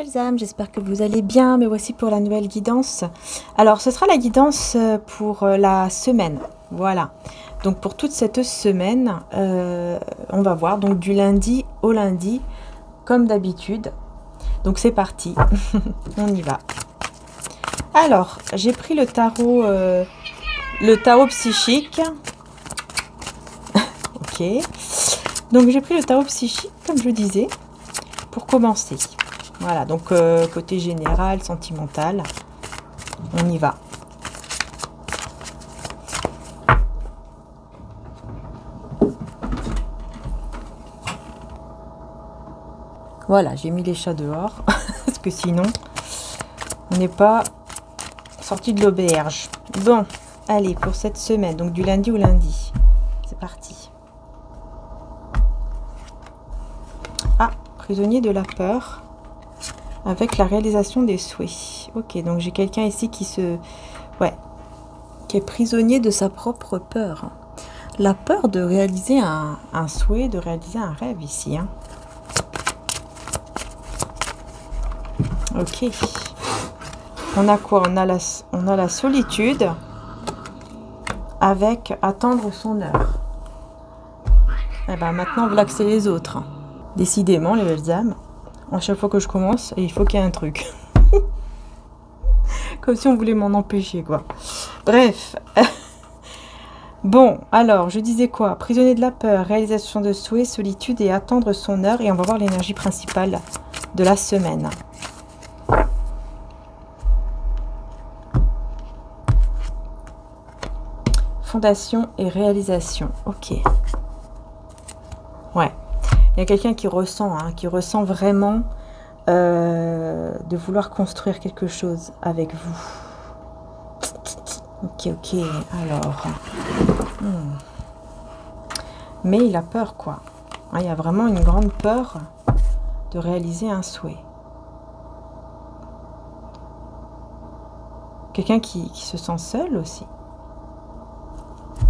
belles âmes, j'espère que vous allez bien. Me voici pour la nouvelle guidance. Alors, ce sera la guidance pour la semaine. Voilà. Donc, pour toute cette semaine, on va voir donc du lundi au lundi, comme d'habitude. Donc, c'est parti. On y va. Alors, j'ai pris le tarot psychique. Ok. Donc, j'ai pris le tarot psychique, comme je disais, pour commencer. Voilà, donc côté général, sentimental, on y va. Voilà, j'ai mis les chats dehors, parce que sinon, on n'est pas sorti de l'auberge. Bon, allez, pour cette semaine, donc du lundi au lundi, c'est parti. Ah, prisonnier de la peur. Avec la réalisation des souhaits. Ok, donc j'ai quelqu'un ici qui est prisonnier de sa propre peur. La peur de réaliser un souhait, de réaliser un rêve ici. Hein. Ok. On a quoi? On a la solitude avec attendre son heure. Et ben maintenant, voilà que c'est les autres. Décidément, les belles âmes. À chaque fois que je commence, il faut qu'il y ait un truc. Comme si on voulait m'en empêcher, quoi. Bref. Bon, alors, je disais quoi? Prisonnier de la peur, réalisation de souhaits, solitude et attendre son heure. Et on va voir l'énergie principale de la semaine. Fondation et réalisation. Ok. Ouais. Il y a quelqu'un qui ressent vraiment de vouloir construire quelque chose avec vous. Ok, alors. Mais il a peur, quoi. Il y a vraiment une grande peur de réaliser un souhait. Quelqu'un qui se sent seul aussi.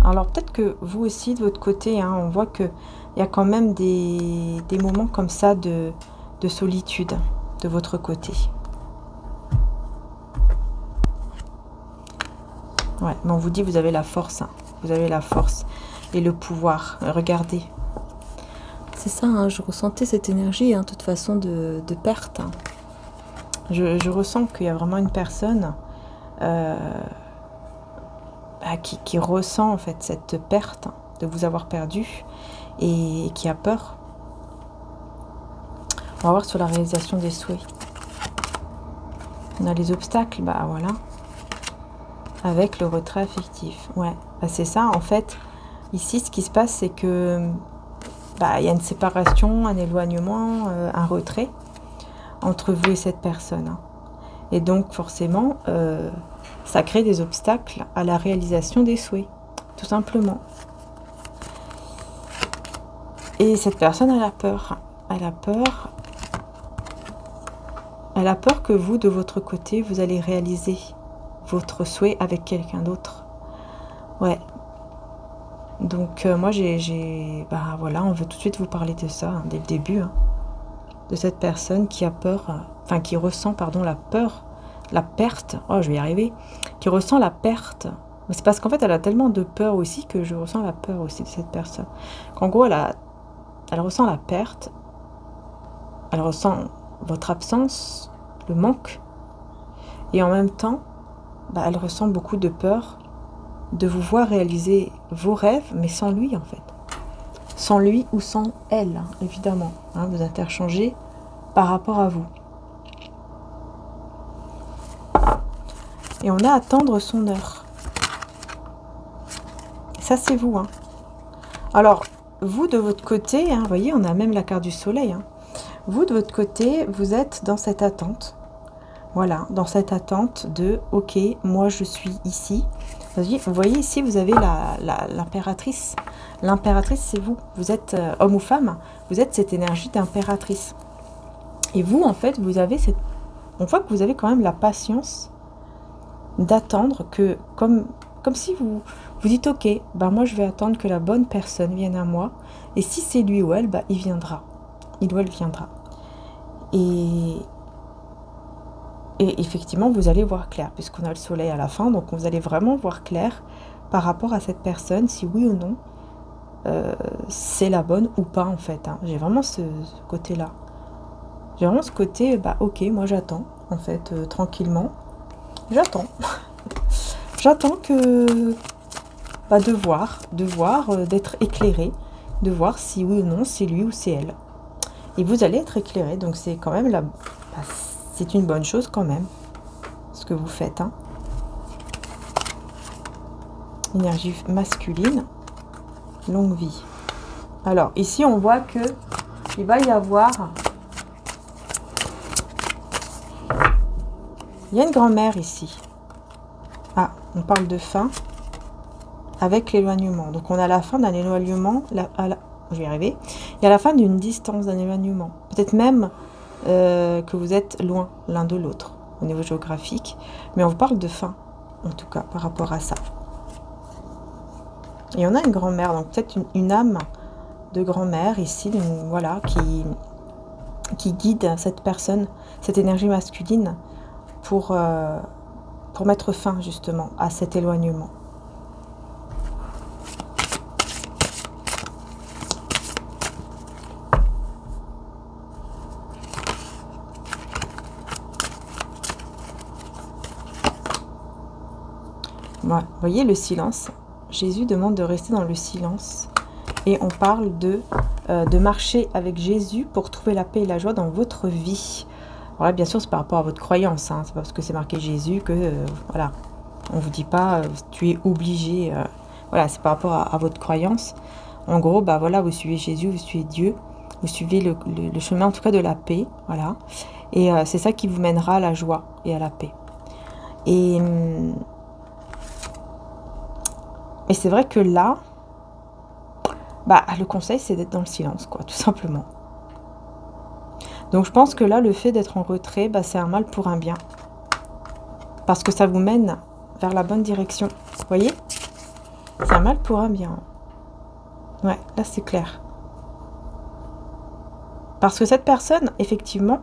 Alors peut-être que vous aussi, de votre côté, hein, on voit qu'il y a quand même des moments comme ça de solitude de votre côté. Ouais, mais on vous dit, vous avez la force. Hein. Vous avez la force et le pouvoir. Regardez. C'est ça, hein, je ressentais cette énergie, hein, de toute façon, de perte. Hein. Je ressens qu'il y a vraiment une personne qui ressent en fait cette perte de vous avoir perdu et qui a peur. On va voir sur la réalisation des souhaits. On a les obstacles, bah voilà. Avec le retrait affectif. Ouais, bah c'est ça en fait. Ici, ce qui se passe, c'est que il y a une séparation, un éloignement, un retrait entre vous et cette personne. Hein. Et donc forcément, ça crée des obstacles à la réalisation des souhaits, tout simplement. Et cette personne, elle a peur. Elle a peur. Elle a peur que vous, de votre côté, vous allez réaliser votre souhait avec quelqu'un d'autre. Ouais. Donc, moi, voilà, on veut tout de suite vous parler de ça, hein, dès le début. Hein, de cette personne qui a peur, qui ressent, pardon, la peur, la perte. Oh, je vais y arriver. Qui ressent la perte. Mais c'est parce qu'en fait, elle a tellement de peur aussi que je ressens la peur aussi de cette personne. Qu'en gros, elle ressent la perte. Elle ressent votre absence, le manque. Et en même temps, elle ressent beaucoup de peur de vous voir réaliser vos rêves, mais sans lui en fait. Sans lui ou sans elle, hein, évidemment. Hein, vous interchangez par rapport à vous. Et on a à attendre son heure. Ça, c'est vous. Hein. Alors, vous, de votre côté, hein, vous voyez, on a même la carte du soleil. Hein. Vous, de votre côté, vous êtes dans cette attente. Voilà, dans cette attente de « Ok, moi, je suis ici. » Vous voyez ici, vous avez l'impératrice. L'impératrice, c'est vous. Vous êtes homme ou femme. Vous êtes cette énergie d'impératrice. Et vous, en fait, vous avez cette... On voit que vous avez quand même la patience d'attendre que, comme si vous dites « Ok, moi, je vais attendre que la bonne personne vienne à moi. Et si c'est lui ou elle, il viendra. Il ou elle viendra. » Et Et effectivement, vous allez voir clair, puisqu'on a le soleil à la fin. Donc, vous allez vraiment voir clair par rapport à cette personne, si oui ou non, c'est la bonne ou pas, en fait. Hein. J'ai vraiment ce côté-là. J'ai vraiment ce côté, bah, ok, moi j'attends, en fait, tranquillement. J'attends. J'attends que... Bah, de voir, d'être éclairé, de voir si oui ou non, c'est lui ou c'est elle. Et vous allez être éclairé, donc c'est quand même la... Bah, c'est une bonne chose quand même, ce que vous faites. Hein. Énergie masculine, longue vie. Alors, ici, on voit que il va y avoir... Il y a une grand-mère ici. Ah, on parle de fin avec l'éloignement. Donc, on a la fin d'un éloignement. Je vais y arriver. Il y a la fin d'une distance, d'un éloignement. Peut-être même que vous êtes loin l'un de l'autre au niveau géographique. Mais on vous parle de fin, en tout cas, par rapport à ça. Et on a une grand-mère, donc peut-être une âme de grand-mère ici, voilà, qui guide cette personne, cette énergie masculine pour mettre fin justement à cet éloignement. Voilà, vous voyez le silence. Jésus demande de rester dans le silence. Et on parle de marcher avec Jésus pour trouver la paix et la joie dans votre vie. Alors là, bien sûr, c'est par rapport à votre croyance. Hein. C'est pas parce que c'est marqué Jésus que, voilà, on vous dit pas, tu es obligé. Voilà, c'est par rapport à votre croyance. En gros, bah voilà, vous suivez Jésus, vous suivez Dieu. Vous suivez le chemin, en tout cas, de la paix. Voilà. Et c'est ça qui vous mènera à la joie et à la paix. Et c'est vrai que là, bah, le conseil, c'est d'être dans le silence, quoi, tout simplement. Donc, je pense que là, le fait d'être en retrait, bah, c'est un mal pour un bien. Parce que ça vous mène vers la bonne direction. Vous voyez? C'est un mal pour un bien. Ouais, là, c'est clair. Parce que cette personne, effectivement,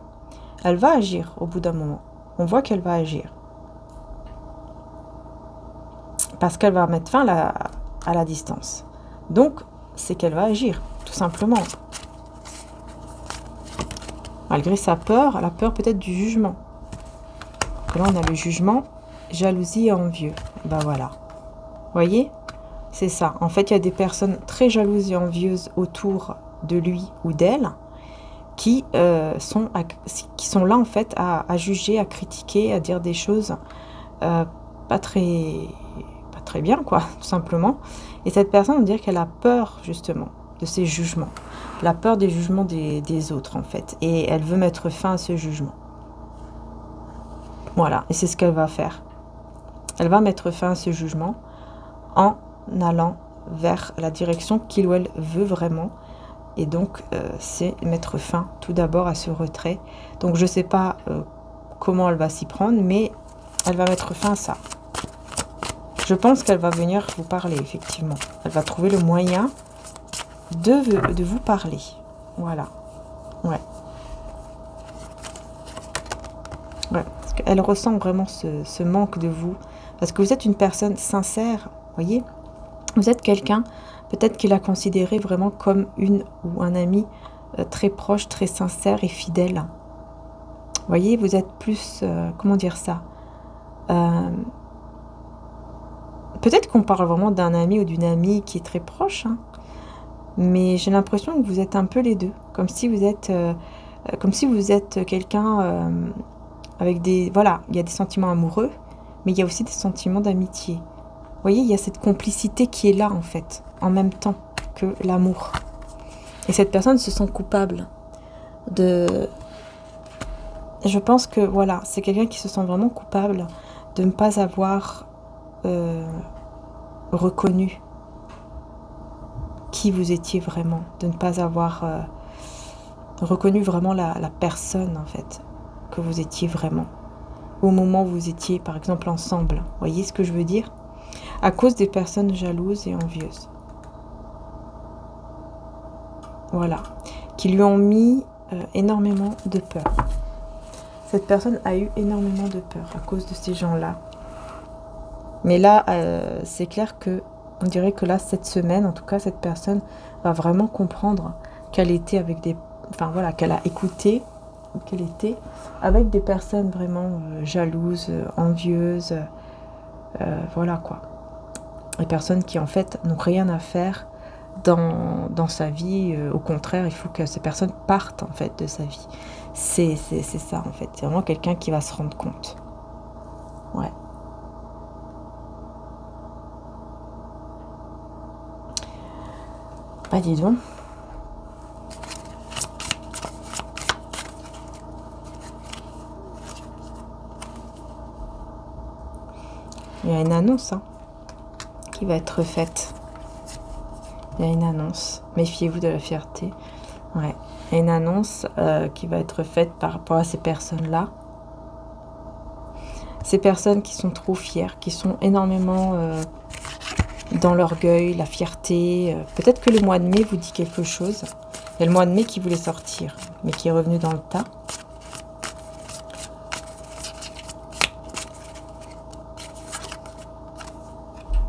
elle va agir au bout d'un moment. On voit qu'elle va agir. Parce qu'elle va mettre fin à la distance. Donc, c'est qu'elle va agir, tout simplement. Malgré sa peur, la peur peut-être du jugement. Et là, on a le jugement, jalousie et envieux. Ben voilà. Vous voyez? C'est ça. En fait, il y a des personnes très jalouses et envieuses autour de lui ou d'elle qui sont là, en fait, à juger, à critiquer, à dire des choses pas très bien, quoi, tout simplement. Et cette personne, on dirait qu'elle a peur, justement, de ces jugements. Elle a peur des jugements des autres, en fait. Et elle veut mettre fin à ce jugement. Voilà, et c'est ce qu'elle va faire. Elle va mettre fin à ce jugement en allant vers la direction qu'il ou elle veut vraiment. Et donc, c'est mettre fin, tout d'abord, à ce retrait. Donc, je ne sais pas comment elle va s'y prendre, mais elle va mettre fin à ça. Je pense qu'elle va venir vous parler, effectivement. Elle va trouver le moyen de vous parler. Voilà. Ouais. Ouais. Parce qu'elle ressent vraiment ce manque de vous. Parce que vous êtes une personne sincère, voyez. Vous êtes quelqu'un, peut-être qu'il a considéré vraiment comme une ou un ami très proche, très sincère et fidèle. Vous voyez, vous êtes plus... comment dire ça peut-être qu'on parle vraiment d'un ami ou d'une amie qui est très proche, hein, mais j'ai l'impression que vous êtes un peu les deux, comme si vous êtes quelqu'un avec des... Voilà, il y a des sentiments amoureux, mais il y a aussi des sentiments d'amitié. Vous voyez, il y a cette complicité qui est là, en fait, en même temps que l'amour. Et cette personne se sent coupable de... Je pense que, voilà, c'est quelqu'un qui se sent vraiment coupable de ne pas avoir reconnu qui vous étiez vraiment, de ne pas avoir reconnu vraiment la personne, en fait, que vous étiez vraiment, au moment où vous étiez, par exemple, ensemble. Vous voyez ce que je veux dire? À cause des personnes jalouses et envieuses. Voilà. Qui lui ont mis énormément de peur. Cette personne a eu énormément de peur à cause de ces gens-là. Mais là, c'est clair que on dirait que là, cette semaine, en tout cas, cette personne va vraiment comprendre qu'elle était avec des... Enfin voilà, qu'elle a écouté, qu'elle était avec des personnes vraiment jalouses, envieuses, voilà quoi. Des personnes qui en fait n'ont rien à faire dans sa vie. Au contraire, il faut que ces personnes partent en fait de sa vie. C'est ça en fait. C'est vraiment quelqu'un qui va se rendre compte. Ouais. Bah dis donc. Il y a une annonce qui va être faite. Il y a une annonce. Méfiez-vous de la fierté. Ouais. Il y a une annonce qui va être faite par rapport à ces personnes-là. Ces personnes qui sont trop fières, qui sont énormément dans l'orgueil, la fierté. Peut-être que le mois de mai vous dit quelque chose. Il y a le mois de mai qui voulait sortir, mais qui est revenu dans le tas.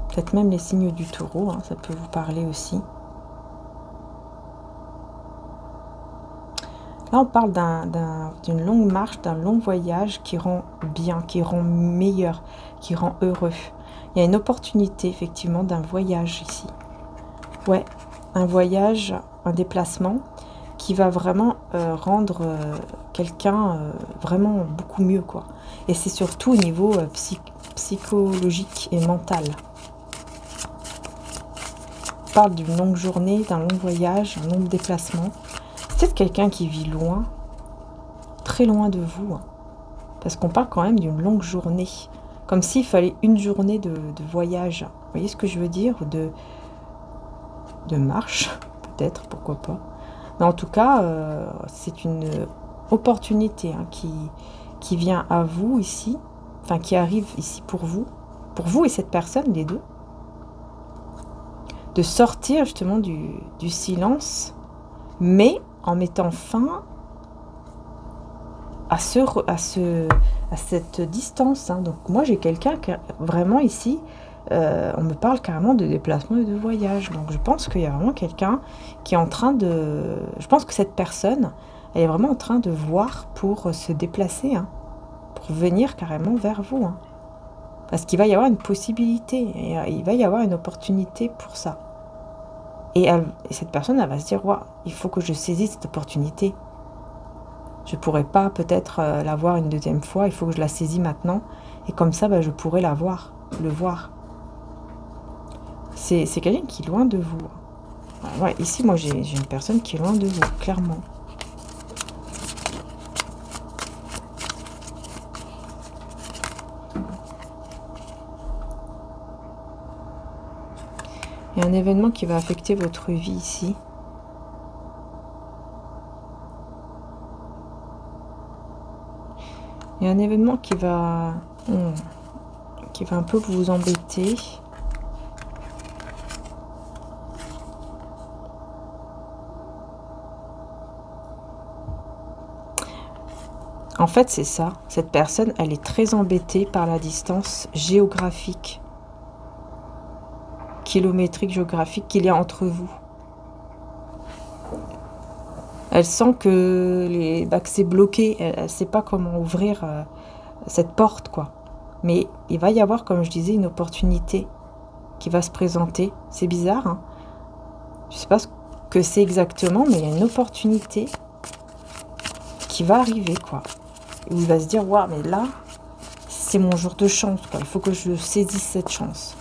Peut-être même les signes du taureau, ça peut vous parler aussi. Là, on parle d'une longue marche, d'un long voyage qui rend bien, qui rend meilleur, qui rend heureux. Il y a une opportunité, effectivement, d'un voyage ici. Ouais, un voyage, un déplacement qui va vraiment rendre quelqu'un vraiment beaucoup mieux, quoi. Et c'est surtout au niveau psychologique et mental. On parle d'une longue journée, d'un long voyage, un long déplacement. C'est peut-être quelqu'un qui vit loin, très loin de vous. Parce qu'on parle quand même d'une longue journée. Comme s'il fallait une journée de voyage. Vous voyez ce que je veux dire? De marche, peut-être, pourquoi pas. Mais en tout cas, c'est une opportunité qui vient à vous ici. Enfin, qui arrive ici pour vous et cette personne, les deux. De sortir justement du silence, mais en mettant fin à cette distance. Donc moi j'ai quelqu'un qui vraiment ici, on me parle carrément de déplacement et de voyage. Donc je pense qu'il y a vraiment quelqu'un qui est en train de... Je pense que cette personne, elle est vraiment en train de voir pour se déplacer, pour venir carrément vers vous. Parce qu'il va y avoir une possibilité, et il va y avoir une opportunité pour ça. Et cette personne, elle va se dire, ouais, il faut que je saisisse cette opportunité. Je ne pourrais pas peut-être la voir une deuxième fois, il faut que je la saisis maintenant. Et comme ça, je pourrais le voir. C'est quelqu'un qui est loin de vous. Ouais, ici, moi, j'ai une personne qui est loin de vous, clairement. Il y a un événement qui va affecter votre vie ici. Il y a un événement qui va un peu vous embêter. En fait, c'est ça. Cette personne, elle est très embêtée par la distance géographique, kilométrique, géographique qu'il y a entre vous. Elle sent que c'est bloqué. Elle ne sait pas comment ouvrir cette porte, quoi. Mais il va y avoir, comme je disais, une opportunité qui va se présenter. C'est bizarre, Je ne sais pas ce que c'est exactement, mais il y a une opportunité qui va arriver, quoi. Où il va se dire, waouh, mais là, c'est mon jour de chance, quoi. Il faut que je saisisse cette chance.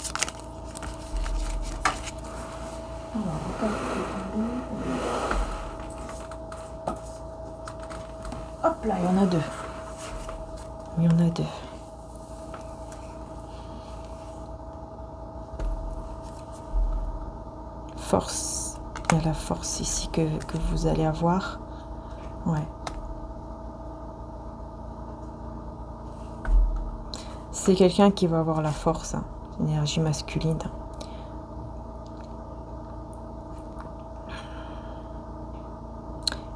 Hop là, il y en a deux. Il y en a deux. Force. Il y a la force ici que vous allez avoir. Ouais. C'est quelqu'un qui va avoir la force, l'énergie masculine.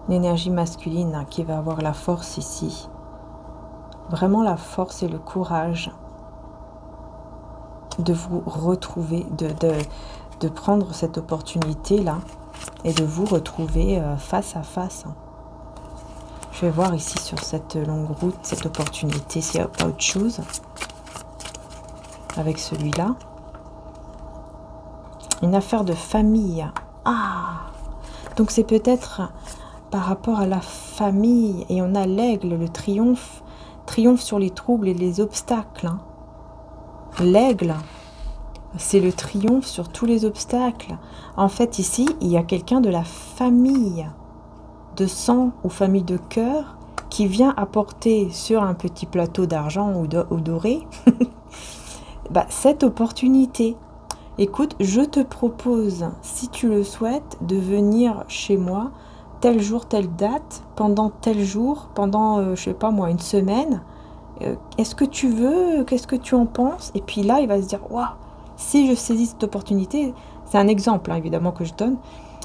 L'énergie masculine qui va avoir la force ici vraiment la force et le courage de vous retrouver, de prendre cette opportunité-là et de vous retrouver face à face. Je vais voir ici sur cette longue route, cette opportunité, s'il n'y a pas autre chose avec celui-là. Une affaire de famille. Ah! Donc c'est peut-être par rapport à la famille. Et on a l'aigle, le triomphe. Triomphe sur les troubles et les obstacles. Hein. L'aigle, c'est le triomphe sur tous les obstacles. En fait, ici, il y a quelqu'un de la famille de sang ou famille de cœur qui vient apporter sur un petit plateau d'argent ou doré bah, cette opportunité. Écoute, je te propose, si tu le souhaites, de venir chez moi tel jour, telle date, pendant tel jour, pendant, je sais pas moi, une semaine. Est-ce que tu veux? Qu'est-ce que tu en penses? Et puis là, il va se dire, waouh, si je saisis cette opportunité, c'est un exemple, hein, évidemment, que je donne.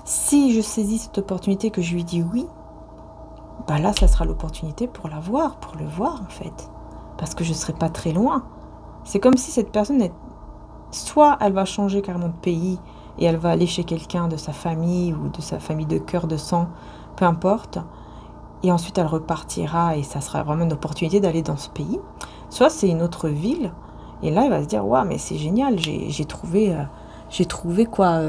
Si je saisis cette opportunité, que je lui dis oui, bah là, ça sera l'opportunité pour la voir, pour le voir, en fait. Parce que je ne serai pas très loin. C'est comme si cette personne est... Soit elle va changer carrément de pays et elle va aller chez quelqu'un de sa famille ou de sa famille de cœur, de sang, peu importe. Et ensuite, elle repartira et ça sera vraiment une opportunité d'aller dans ce pays. Soit c'est une autre ville. Et là, elle va se dire, waouh, mais c'est génial, j'ai trouvé quoi,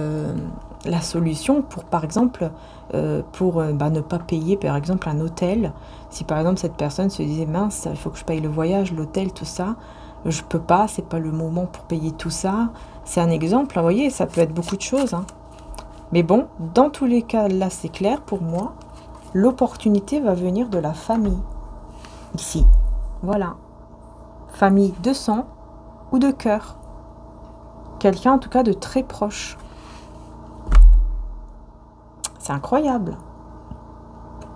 la solution pour, par exemple, ne pas payer, par exemple, un hôtel. Si, par exemple, cette personne se disait, mince, il faut que je paye le voyage, l'hôtel, tout ça. Je peux pas, c'est pas le moment pour payer tout ça. C'est un exemple, vous voyez, ça peut être beaucoup de choses. Hein. Mais bon, dans tous les cas, là, c'est clair pour moi. L'opportunité va venir de la famille. Ici. Voilà. Famille de sang ou de cœur. Quelqu'un, en tout cas, de très proche. C'est incroyable.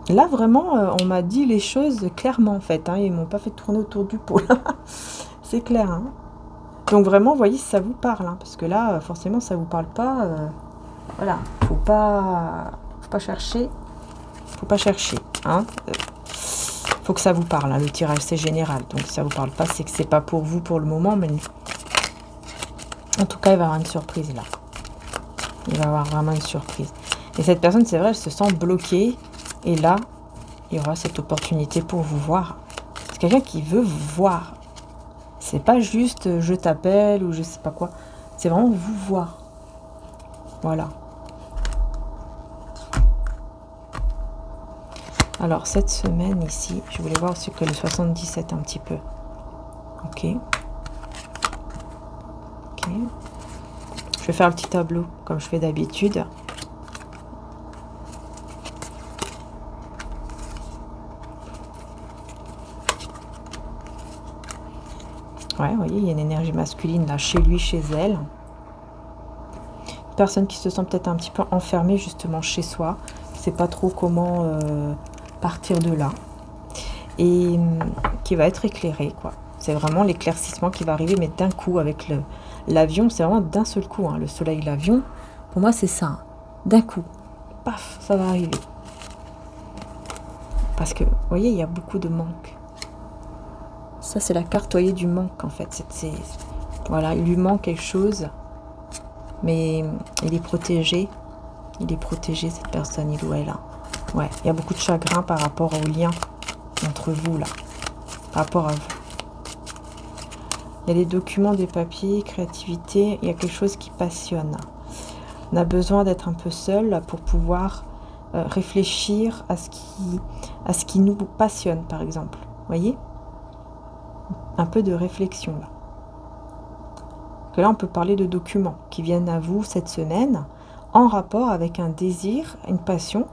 Là, vraiment, on m'a dit les choses clairement, en fait. Hein. Ils m'ont pas fait tourner autour du pot, là. C'est clair. Hein. Donc, vraiment, vous voyez si ça vous parle. Hein, parce que là, forcément, ça vous parle pas. Voilà. Faut pas chercher. Faut pas chercher. Hein. Faut que ça vous parle. Hein. Le tirage, c'est général. Donc, si ça vous parle pas, c'est que c'est pas pour vous pour le moment. Mais en tout cas, il va y avoir une surprise, là. Il va y avoir vraiment une surprise. Et cette personne, c'est vrai, elle se sent bloquée. Et là, il y aura cette opportunité pour vous voir. C'est quelqu'un qui veut vous voir. C'est pas juste je t'appelle ou je sais pas quoi. C'est vraiment vous voir. Voilà. Alors, cette semaine ici, je voulais voir aussi que le 77 un petit peu. Ok. Ok. Je vais faire le petit tableau comme je fais d'habitude. Ouais, vous voyez, il y a une énergie masculine là, chez lui, chez elle. Une personne qui se sent peut-être un petit peu enfermée justement chez soi. Ne sait pas trop comment partir de là. Et qui va être éclairée, quoi. C'est vraiment l'éclaircissement qui va arriver, mais d'un coup, avec l'avion, c'est vraiment d'un seul coup. Hein, le soleil, l'avion, pour moi, c'est ça. Hein. D'un coup, paf, ça va arriver. Parce que, vous voyez, il y a beaucoup de manque. Ça, c'est la carte, voyez, du manque, en fait. Voilà, il lui manque quelque chose, mais il est protégé. Il est protégé, cette personne, il ou elle. Là. Ouais, il y a beaucoup de chagrin par rapport au lien entre vous, là. Par rapport à vous. Il y a des documents, des papiers, créativité. Il y a quelque chose qui passionne. On a besoin d'être un peu seul là, pour pouvoir réfléchir à ce qui nous passionne, par exemple. Vous voyez ? Un peu de réflexion là. Que là, on peut parler de documents qui viennent à vous cette semaine en rapport avec un désir, une passion,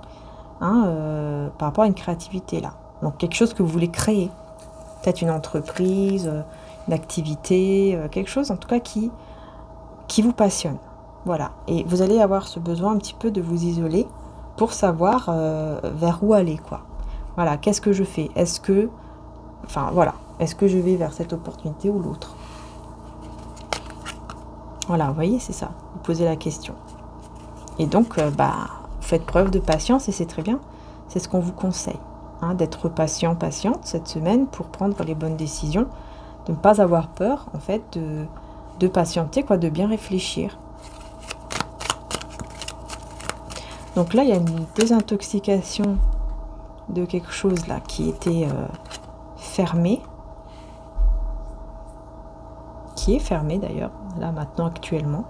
hein, par rapport à une créativité là. Donc quelque chose que vous voulez créer. Peut-être une entreprise, une activité, quelque chose en tout cas qui vous passionne. Voilà. Et vous allez avoir ce besoin un petit peu de vous isoler pour savoir vers où aller, quoi. Voilà, qu'est-ce que je fais? Est-ce que... Enfin, voilà. Est-ce que je vais vers cette opportunité ou l'autre? Voilà, vous voyez, c'est ça. Vous posez la question. Et donc, vous faites preuve de patience et c'est très bien. C'est ce qu'on vous conseille. hein, d'être patient, patiente cette semaine pour prendre les bonnes décisions, de ne pas avoir peur, en fait, de patienter, quoi, de bien réfléchir. Donc là, il y a une désintoxication de quelque chose là qui était fermé, qui est fermé d'ailleurs, là maintenant actuellement.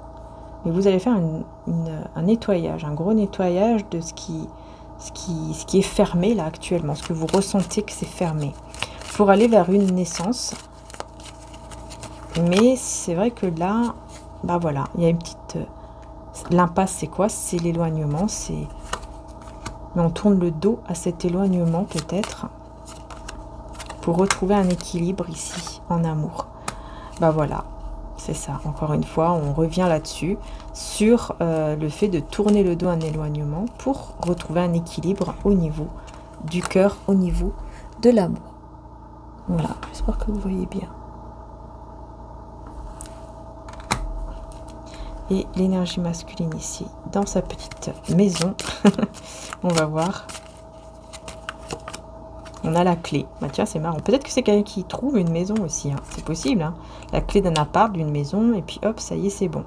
Mais vous allez faire un nettoyage, un gros nettoyage de ce qui est fermé là actuellement, ce que vous ressentez que c'est fermé, pour aller vers une naissance. Mais c'est vrai que là, bah voilà, il y a une petite... l'impasse, c'est quoi? C'est l'éloignement, c'est... Mais on tourne le dos à cet éloignement peut-être, pour retrouver un équilibre ici, en amour. Bah voilà, c'est ça, encore une fois, on revient là-dessus, sur le fait de tourner le dos à un éloignement, pour retrouver un équilibre au niveau du cœur, au niveau de l'amour. Voilà, j'espère que vous voyez bien. Et l'énergie masculine ici, dans sa petite maison. On va voir. On a la clé. Bah tiens, c'est marrant. Peut-être que c'est quelqu'un qui trouve une maison aussi. Hein. C'est possible. Hein. La clé d'un appart, d'une maison. Et puis hop, ça y est, c'est bon.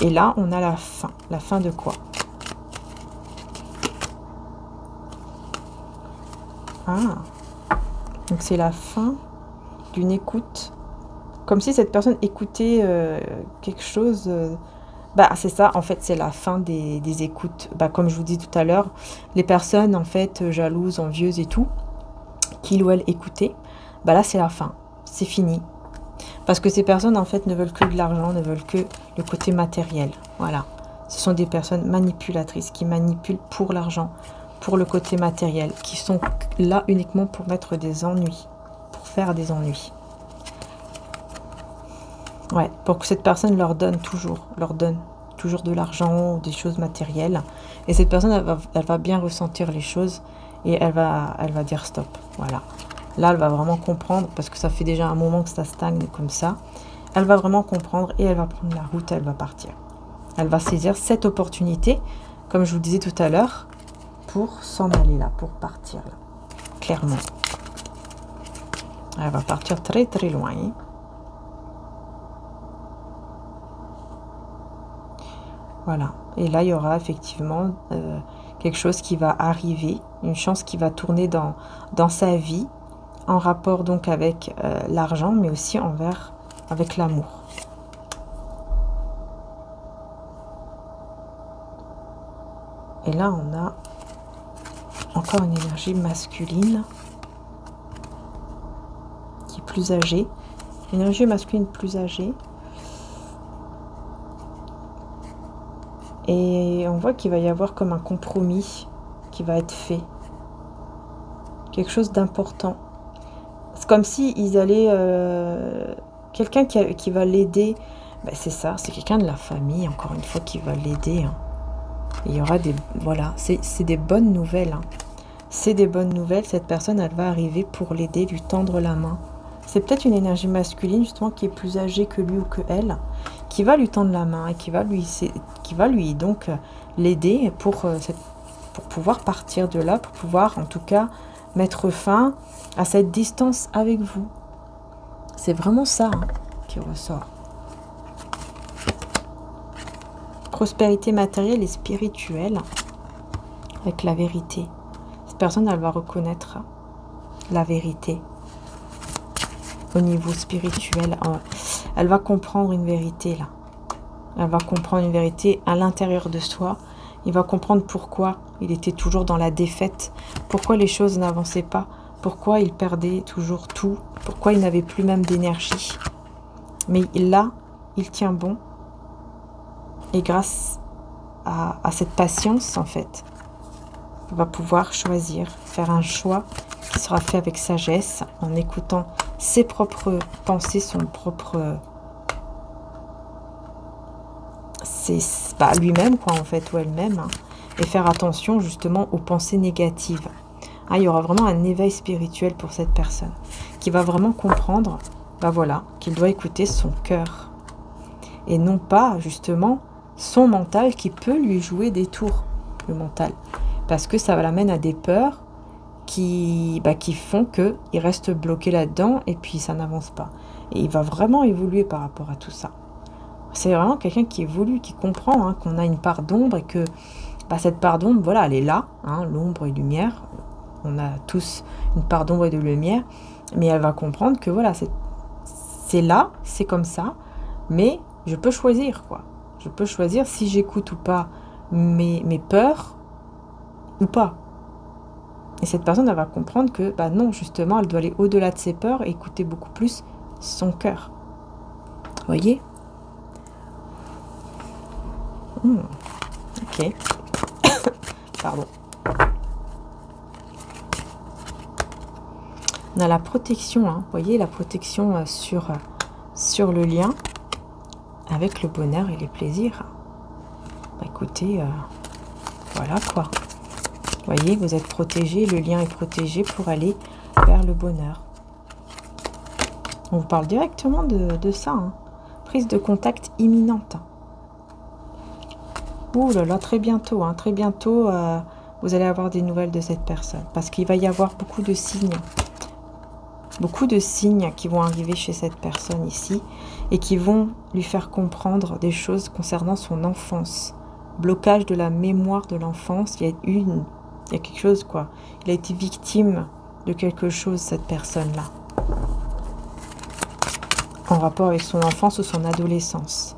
Et là, on a la fin. La fin de quoi? Ah. Donc c'est la fin d'une écoute. Comme si cette personne écoutait quelque chose... bah, c'est ça, en fait, c'est la fin des écoutes. Bah, comme je vous dis tout à l'heure, les personnes, en fait, jalouses, envieuses et tout, qu'il ou elle écoutait, bah là, c'est la fin. C'est fini. Parce que ces personnes, en fait, ne veulent que de l'argent, ne veulent que le côté matériel. Voilà. Ce sont des personnes manipulatrices qui manipulent pour l'argent, pour le côté matériel, qui sont là uniquement pour mettre des ennuis, pour faire des ennuis. Ouais, pour que cette personne leur donne toujours de l'argent ou des choses matérielles. Et cette personne, elle va bien ressentir les choses et elle va dire stop. Voilà. Là, elle va vraiment comprendre, parce que ça fait déjà un moment que ça stagne comme ça. Elle va vraiment comprendre et elle va prendre la route, elle va partir. Elle va saisir cette opportunité, comme je vous disais tout à l'heure, pour s'en aller là, pour partir là. Clairement. Elle va partir très très loin. Voilà, et là il y aura effectivement quelque chose qui va arriver, une chance qui va tourner dans sa vie, en rapport donc avec l'argent, mais aussi avec l'amour. Et là on a encore une énergie masculine qui est plus âgée, énergie masculine plus âgée. Et on voit qu'il va y avoir comme un compromis qui va être fait. Quelque chose d'important. C'est comme si ils allaient... quelqu'un qui va l'aider. Ben c'est ça, c'est quelqu'un de la famille, encore une fois, qui va l'aider. Hein. Il y aura des... Voilà, c'est des bonnes nouvelles. Hein. C'est des bonnes nouvelles. Cette personne, elle va arriver pour l'aider, lui tendre la main. C'est peut-être une énergie masculine, justement, qui est plus âgée que lui ou que elle, qui va lui tendre la main et qui va lui donc l'aider pour pouvoir partir de là, pour pouvoir en tout cas mettre fin à cette distance avec vous. C'est vraiment ça hein, qui ressort. Prospérité matérielle et spirituelle avec la vérité. Cette personne, elle va reconnaître la vérité. Au niveau spirituel, elle va comprendre une vérité là. Elle va comprendre une vérité à l'intérieur de soi. Il va comprendre pourquoi il était toujours dans la défaite, pourquoi les choses n'avançaient pas, pourquoi il perdait toujours tout, pourquoi il n'avait plus même d'énergie. Mais là, il tient bon. Et grâce à cette patience, en fait, il va pouvoir choisir, faire un choix qui sera fait avec sagesse, en écoutant ses propres pensées, son propre... c'est lui-même, quoi, en fait, ou elle-même, hein, et faire attention, justement, aux pensées négatives. Ah, il y aura vraiment un éveil spirituel pour cette personne, qui va vraiment comprendre, bah voilà, qu'il doit écouter son cœur, et non pas, justement, son mental qui peut lui jouer des tours, le mental, parce que ça l'amène à des peurs, qui font qu'il reste bloqué là-dedans et puis ça n'avance pas. Et il va vraiment évoluer par rapport à tout ça. C'est vraiment quelqu'un qui évolue, qui comprend qu'on a une part d'ombre et que cette part d'ombre, voilà, elle est là, l'ombre et lumière. On a tous une part d'ombre et de lumière, mais elle va comprendre que voilà, c'est là, c'est comme ça, mais je peux choisir, quoi. Je peux choisir si j'écoute ou pas mes peurs ou pas. Et cette personne, elle va comprendre que, non, justement, elle doit aller au-delà de ses peurs et écouter beaucoup plus son cœur. Vous voyez? Ok. Pardon. On a la protection, vous voyez, la protection sur le lien avec le bonheur et les plaisirs. Écoutez, voilà quoi. Vous voyez, vous êtes protégé, le lien est protégé pour aller vers le bonheur. On vous parle directement de ça. Prise de contact imminente. Ouh là là, très bientôt, vous allez avoir des nouvelles de cette personne. Parce qu'il va y avoir beaucoup de signes. Beaucoup de signes qui vont arriver chez cette personne ici et qui vont lui faire comprendre des choses concernant son enfance. Blocage de la mémoire de l'enfance. Il y a quelque chose, quoi. Il a été victime de quelque chose, cette personne-là. En rapport avec son enfance ou son adolescence.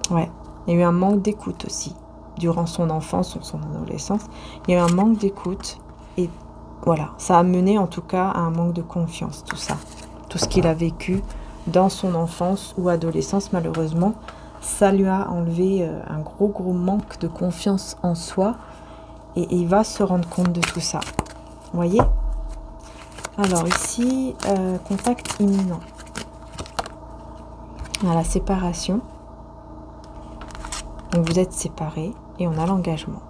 Ouais. Il y a eu un manque d'écoute aussi. Durant son enfance ou son adolescence, il y a eu un manque d'écoute. Et voilà, ça a mené en tout cas à un manque de confiance, tout ça. Tout ce qu'il a vécu dans son enfance ou adolescence, malheureusement, ça lui a enlevé un gros manque de confiance en soi. Et il va se rendre compte de tout ça. Vous voyez? Alors ici, contact imminent. On a la séparation. Donc vous êtes séparés et on a l'engagement.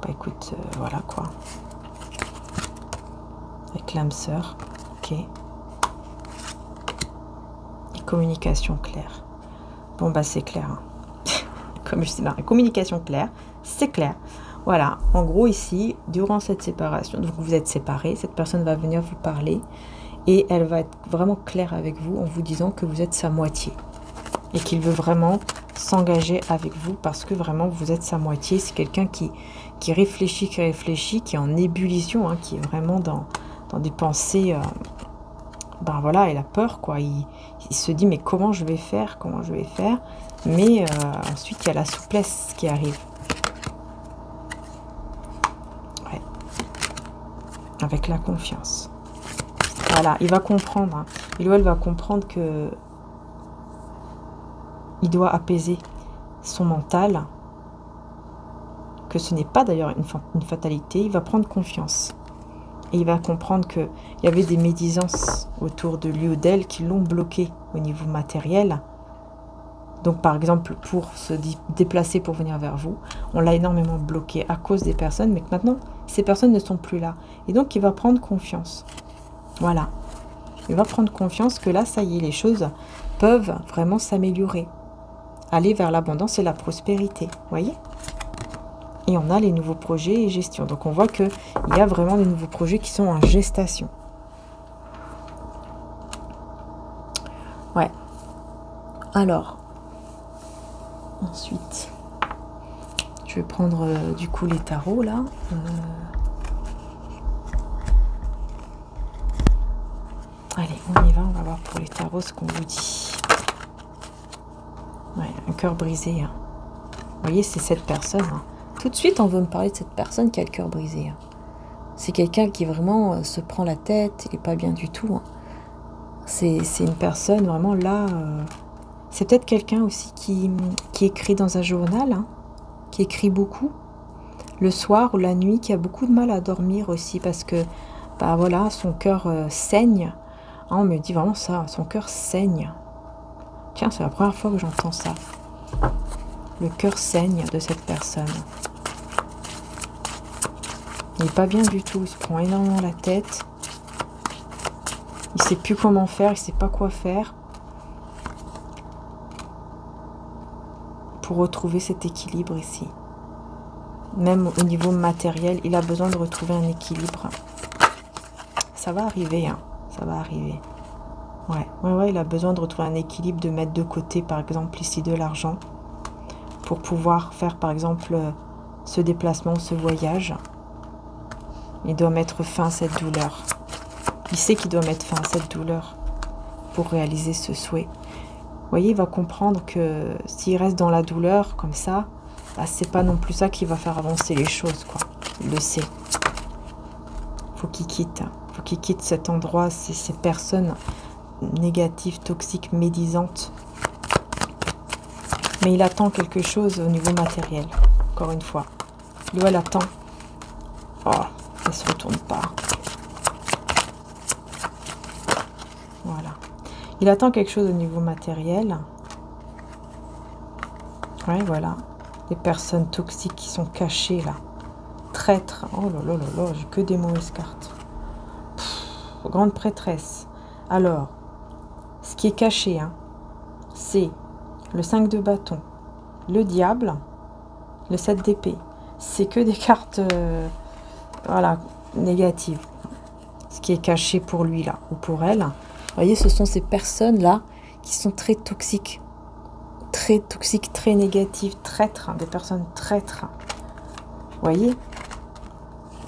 Écoute, voilà quoi. Avec l'âme sœur. Ok. Et communication claire. Bon c'est clair. Comme je sais pas, communication claire, c'est clair. Voilà, en gros ici, durant cette séparation, donc vous êtes séparés, cette personne va venir vous parler et elle va être vraiment claire avec vous en vous disant que vous êtes sa moitié et qu'il veut vraiment s'engager avec vous parce que vraiment vous êtes sa moitié. C'est quelqu'un qui réfléchit, qui est en ébullition, qui est vraiment dans des pensées, voilà, il a peur, quoi. Il se dit mais comment je vais faire, mais ensuite il y a la souplesse qui arrive. Avec la confiance. Voilà, il va comprendre. Il ou elle va comprendre que il doit apaiser son mental. Que ce n'est pas d'ailleurs une fatalité. Il va prendre confiance. Et il va comprendre qu'il y avait des médisances autour de lui ou d'elle qui l'ont bloqué au niveau matériel. Donc par exemple, pour se déplacer pour venir vers vous, on l'a énormément bloqué à cause des personnes, mais que maintenant, ces personnes ne sont plus là. Et donc, il va prendre confiance. Voilà. Il va prendre confiance que là, ça y est, les choses peuvent vraiment s'améliorer. Aller vers l'abondance et la prospérité. Vous voyez? Et on a les nouveaux projets et gestion. Donc, on voit qu'il y a vraiment des nouveaux projets qui sont en gestation. Ouais. Alors, ensuite, je vais prendre du coup les tarots là. Allez, on y va, on va voir pour les tarots ce qu'on vous dit. Ouais, un cœur brisé. Vous voyez, c'est cette personne. Tout de suite, on veut me parler de cette personne qui a le cœur brisé. C'est quelqu'un qui vraiment se prend la tête, il n'est pas bien du tout. C'est une personne vraiment là... C'est peut-être quelqu'un aussi qui écrit dans un journal, qui écrit beaucoup, le soir ou la nuit, qui a beaucoup de mal à dormir aussi parce que, voilà, son cœur saigne. On me dit vraiment ça, son cœur saigne. Tiens, c'est la première fois que j'entends ça. Le cœur saigne de cette personne. Il n'est pas bien du tout, il se prend énormément la tête. Il ne sait plus comment faire, il ne sait pas quoi faire. Pour retrouver cet équilibre ici. Même au niveau matériel, il a besoin de retrouver un équilibre. Ça va arriver, hein. Ça va arriver. Ouais, il a besoin de retrouver un équilibre, de mettre de côté, par exemple, ici de l'argent, pour pouvoir faire, par exemple, ce déplacement, ce voyage. Il doit mettre fin à cette douleur. Il sait qu'il doit mettre fin à cette douleur pour réaliser ce souhait. Vous voyez, il va comprendre que s'il reste dans la douleur, comme ça, bah, c'est pas non plus ça qui va faire avancer les choses, quoi. Il le sait. Faut qu'il quitte. Faut qu'il quitte cet endroit, ces personnes négatives, toxiques, médisantes. Mais il attend quelque chose au niveau matériel. Encore une fois. Lui, elle attend. Oh, elle se retourne pas. Voilà. Il attend quelque chose au niveau matériel. Ouais, voilà. Des personnes toxiques qui sont cachées, là. Traîtres. Oh là là là là, j'ai que des mauvaises cartes. Pff, grande prêtresse. Alors, ce qui est caché, hein, c'est le 5 de bâton, le diable, le 7 d'épée. C'est que des cartes, voilà, négatives. Ce qui est caché pour lui, là, ou pour elle. Vous voyez, ce sont ces personnes-là qui sont très toxiques, très négatives, traîtres, hein, des personnes traîtres. Vous voyez,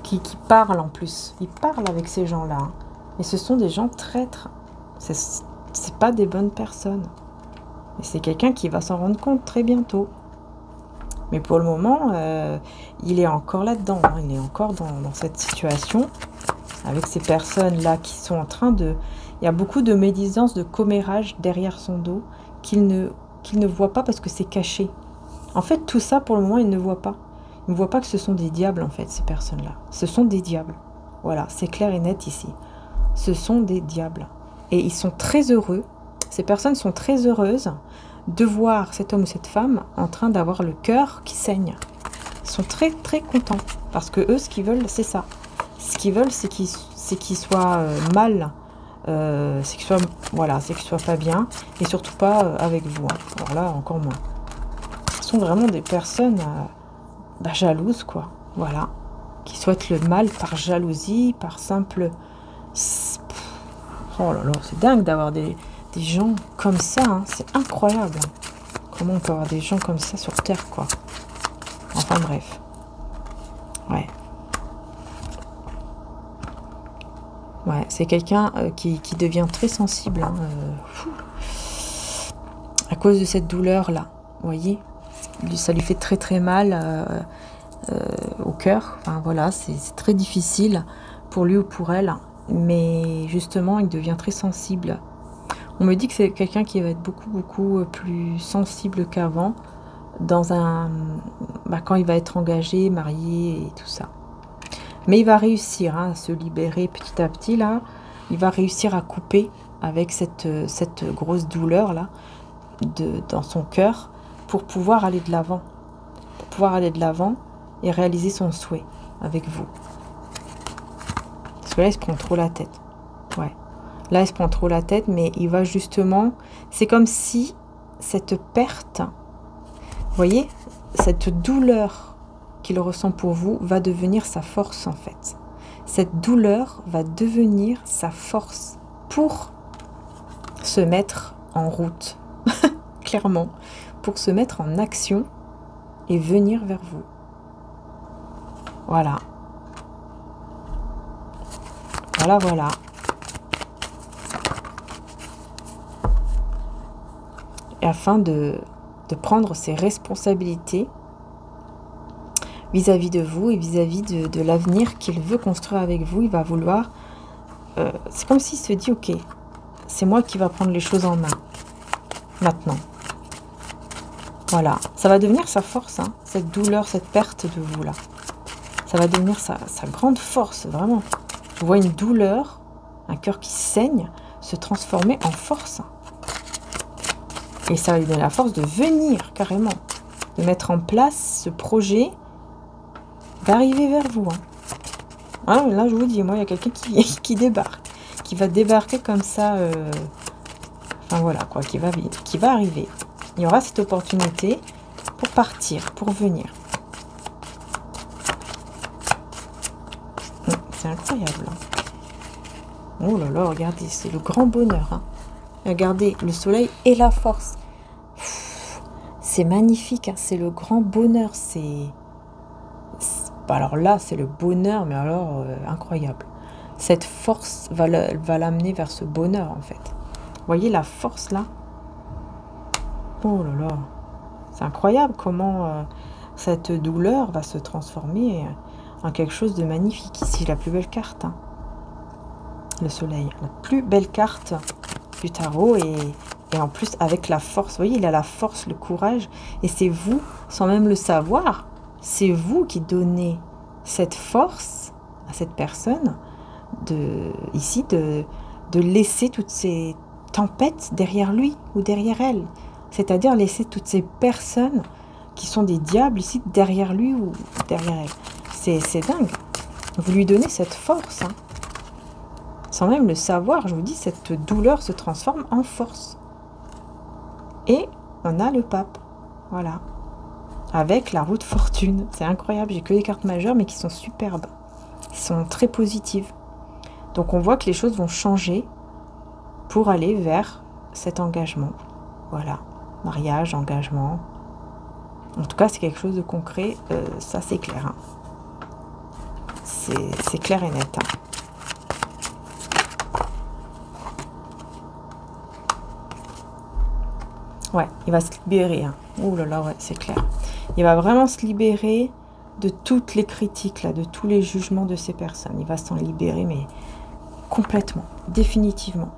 qui parlent en plus. Ils parlent avec ces gens-là. Hein. Et ce sont des gens traîtres. C'est pas des bonnes personnes. Et c'est quelqu'un qui va s'en rendre compte très bientôt. Mais pour le moment, il est encore là-dedans. Hein. Il est encore dans cette situation avec ces personnes-là qui sont en train de... Il y a beaucoup de médisance, de commérage derrière son dos qu'il ne voit pas parce que c'est caché. En fait, tout ça, pour le moment, il ne voit pas. Il ne voit pas que ce sont des diables, en fait, ces personnes-là. Ce sont des diables. Voilà, c'est clair et net ici. Ce sont des diables. Et ils sont très heureux. Ces personnes sont très heureuses de voir cet homme ou cette femme en train d'avoir le cœur qui saigne. Ils sont très contents. Parce que eux, ce qu'ils veulent, c'est ça. Ce qu'ils veulent, c'est qu'il soit mal. C'est qu'il soit, voilà, c'est qu'il soit pas bien. Et surtout pas avec vous. Hein. Alors là, encore moins. Ce sont vraiment des personnes jalouses, quoi. Voilà. Qui souhaitent le mal par jalousie, par simple... Oh là là, c'est dingue d'avoir des gens comme ça. Hein. C'est incroyable. Comment on peut avoir des gens comme ça sur Terre, quoi. Enfin, bref. Ouais. Ouais, c'est quelqu'un qui devient très sensible. Hein, à cause de cette douleur-là. Vous voyez, ça lui fait très mal au cœur. Enfin, voilà, c'est très difficile pour lui ou pour elle. Mais justement, il devient très sensible. On me dit que c'est quelqu'un qui va être beaucoup plus sensible qu'avant quand il va être engagé, marié et tout ça. Mais il va réussir à se libérer petit à petit, là. Il va réussir à couper avec cette grosse douleur-là dans son cœur pour pouvoir aller de l'avant. Pour pouvoir aller de l'avant et réaliser son souhait avec vous. Parce que là, il se prend trop la tête. Ouais. Là, il se prend trop la tête, mais il va justement... C'est comme si cette perte, vous voyez, cette douleur qu'il ressent pour vous va devenir sa force, en fait. Cette douleur va devenir sa force pour se mettre en route, clairement, pour se mettre en action et venir vers vous. Voilà. Voilà. Et afin de prendre ses responsabilités vis-à-vis de vous et vis-à-vis de l'avenir qu'il veut construire avec vous, il va vouloir... c'est comme s'il se dit, ok, c'est moi qui va prendre les choses en main, maintenant. Voilà, ça va devenir sa force, hein, cette douleur, cette perte de vous, là. Ça va devenir sa grande force, vraiment. Je vois une douleur, un cœur qui saigne, se transformer en force. Et ça va lui donner la force de venir, carrément. De mettre en place ce projet, d'arriver vers vous. Hein, là, je vous dis, moi, il y a quelqu'un qui débarque. Qui va débarquer comme ça. Enfin, voilà, quoi, qui va arriver. Il y aura cette opportunité pour partir, pour venir. c'est incroyable. Oh là là, regardez, c'est le grand bonheur. Hein. Regardez, le soleil et la force. C'est magnifique, hein, c'est le grand bonheur. Alors là, c'est le bonheur, mais alors incroyable. Cette force va l'amener vers ce bonheur, en fait. Vous voyez la force, là? Oh là là. C'est incroyable comment cette douleur va se transformer en quelque chose de magnifique. Ici, la plus belle carte. Hein. Le soleil. La plus belle carte du tarot et en plus avec la force. Vous voyez, il a la force, le courage. Et c'est vous, sans même le savoir, c'est vous qui donnez cette force à cette personne de laisser toutes ces tempêtes derrière lui ou derrière elle. C'est-à-dire laisser toutes ces personnes qui sont des diables ici derrière lui ou derrière elle. C'est dingue. Vous lui donnez cette force. Hein. Sans même le savoir, je vous dis, cette douleur se transforme en force. Et on a le pape. Voilà. Avec la roue de fortune. C'est incroyable. J'ai que des cartes majeures, mais qui sont superbes. Qui sont très positives. Donc on voit que les choses vont changer pour aller vers cet engagement. Voilà. Mariage, engagement. En tout cas, c'est quelque chose de concret. Ça, c'est clair. Hein. C'est clair et net. Hein. Ouais, il va se libérer. Hein. Ouh là là, ouais, c'est clair. Il va vraiment se libérer de toutes les critiques, là, de tous les jugements de ces personnes. Il va s'en libérer, mais complètement, définitivement.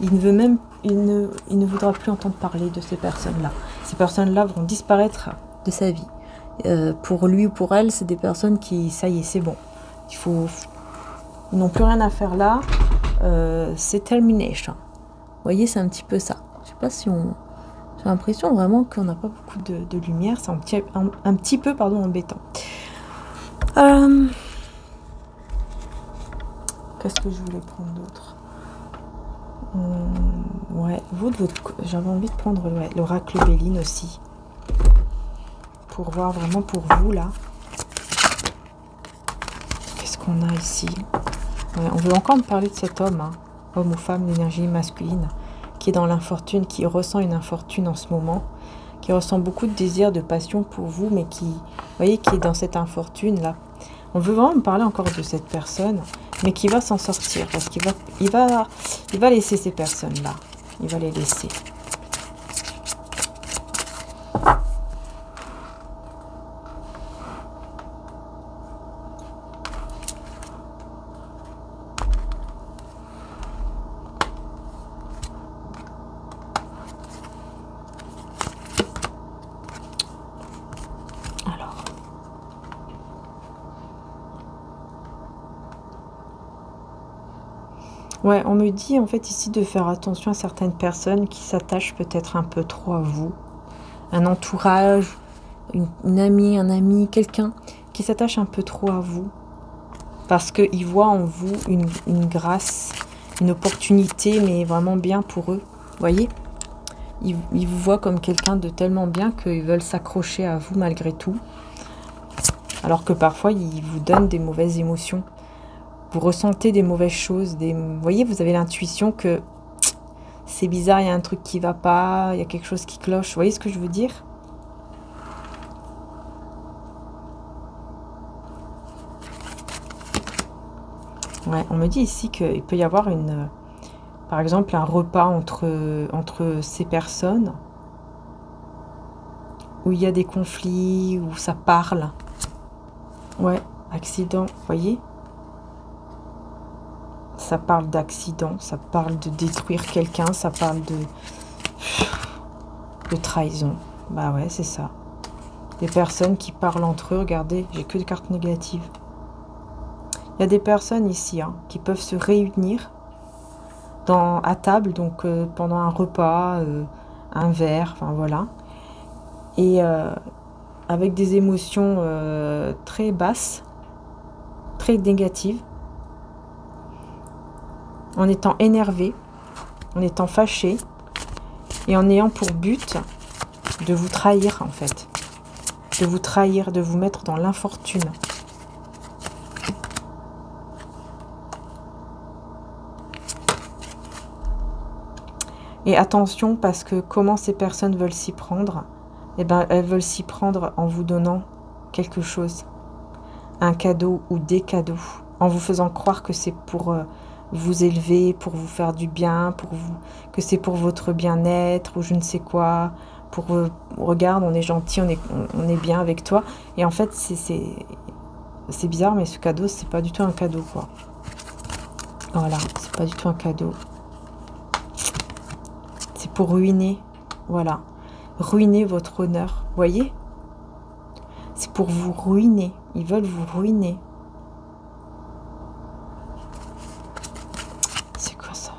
Il ne voudra plus entendre parler de ces personnes-là. Ces personnes-là vont disparaître de sa vie. Pour lui ou pour elle, c'est des personnes qui, ça y est, c'est bon. Ils n'ont plus rien à faire là. C'est termination. Vous voyez, c'est un petit peu ça. Je sais pas si on... J'ai l'impression vraiment qu'on n'a pas beaucoup de lumière. C'est un petit peu embêtant. Qu'est-ce que je voulais prendre d'autre? Ouais, j'avais envie de prendre l'oracle Béline aussi. Pour voir vraiment pour vous, là. Qu'est-ce qu'on a ici? Ouais, on veut encore me parler de cet homme, hein, homme ou femme d'énergie masculine, qui est dans l'infortune, qui ressent une infortune en ce moment, qui ressent beaucoup de désir, de passion pour vous, mais qui, vous voyez, qui est dans cette infortune là. On veut vraiment me parler encore de cette personne, mais qui va s'en sortir, parce qu'il va laisser ces personnes là. Il va les laisser. Ouais, on me dit en fait ici de faire attention à certaines personnes qui s'attachent peut-être un peu trop à vous. Un entourage, une amie, un ami, quelqu'un qui s'attache un peu trop à vous. Parce qu'il voit en vous une grâce, une opportunité, mais vraiment bien pour eux. Vous voyez? Ils vous voient comme quelqu'un de tellement bien qu'ils veulent s'accrocher à vous malgré tout. Alors que parfois, ils vous donnent des mauvaises émotions. Vous ressentez des mauvaises choses. Vous voyez, vous avez l'intuition que c'est bizarre, il y a un truc qui va pas, il y a quelque chose qui cloche. Vous voyez ce que je veux dire? Ouais, on me dit ici qu'il peut y avoir par exemple, un repas entre ces personnes où il y a des conflits, où ça parle. Ouais, accident, vous voyez? Ça parle d'accident, ça parle de détruire quelqu'un, ça parle de trahison. Bah ouais, c'est ça. Des personnes qui parlent entre eux, regardez, j'ai que des cartes négatives. Il y a des personnes ici qui peuvent se réunir à table, donc pendant un repas, un verre, enfin voilà. Et avec des émotions très basses, très négatives, en étant énervé, en étant fâché, et en ayant pour but de vous trahir en fait. De vous trahir, de vous mettre dans l'infortune. Et attention, parce que comment ces personnes veulent s'y prendre? Eh ben, elles veulent s'y prendre en vous donnant quelque chose, un cadeau ou des cadeaux, en vous faisant croire que c'est pour vous élever, pour vous faire du bien, que c'est pour votre bien-être ou je ne sais quoi, pour regarde, on est gentil, on est bien avec toi. Et en fait, c'est bizarre, mais ce cadeau, c'est pas du tout un cadeau, quoi. Voilà, c'est pas du tout un cadeau. C'est pour ruiner, voilà, ruiner votre honneur, voyez? C'est pour vous ruiner, ils veulent vous ruiner. C'est quoi ça?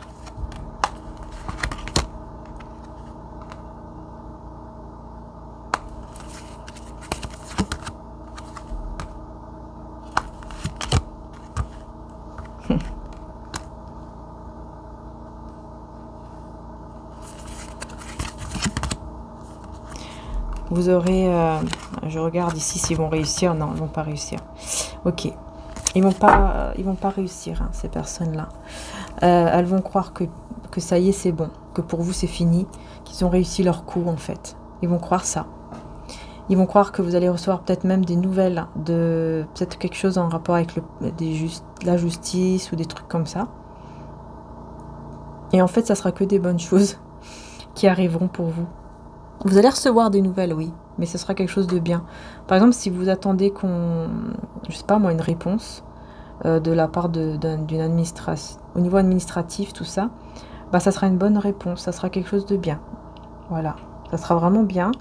Vous aurez, je regarde ici s'ils vont réussir. Non, ils vont pas réussir. Ok, ils vont pas réussir, hein, ces personnes-là. Elles vont croire que ça y est, c'est bon, que pour vous c'est fini, qu'ils ont réussi leur coup en fait. Ils vont croire ça. Ils vont croire que vous allez recevoir peut-être même des nouvelles de peut-être quelque chose en rapport avec la justice ou des trucs comme ça. Et en fait, ça sera que des bonnes choses qui arriveront pour vous. Vous allez recevoir des nouvelles, oui, mais ce sera quelque chose de bien. Par exemple, si vous attendez je sais pas moi, une réponse de la part d'une administration, au niveau administratif, tout ça, bah ça sera une bonne réponse, ça sera quelque chose de bien. Voilà, ça sera vraiment bien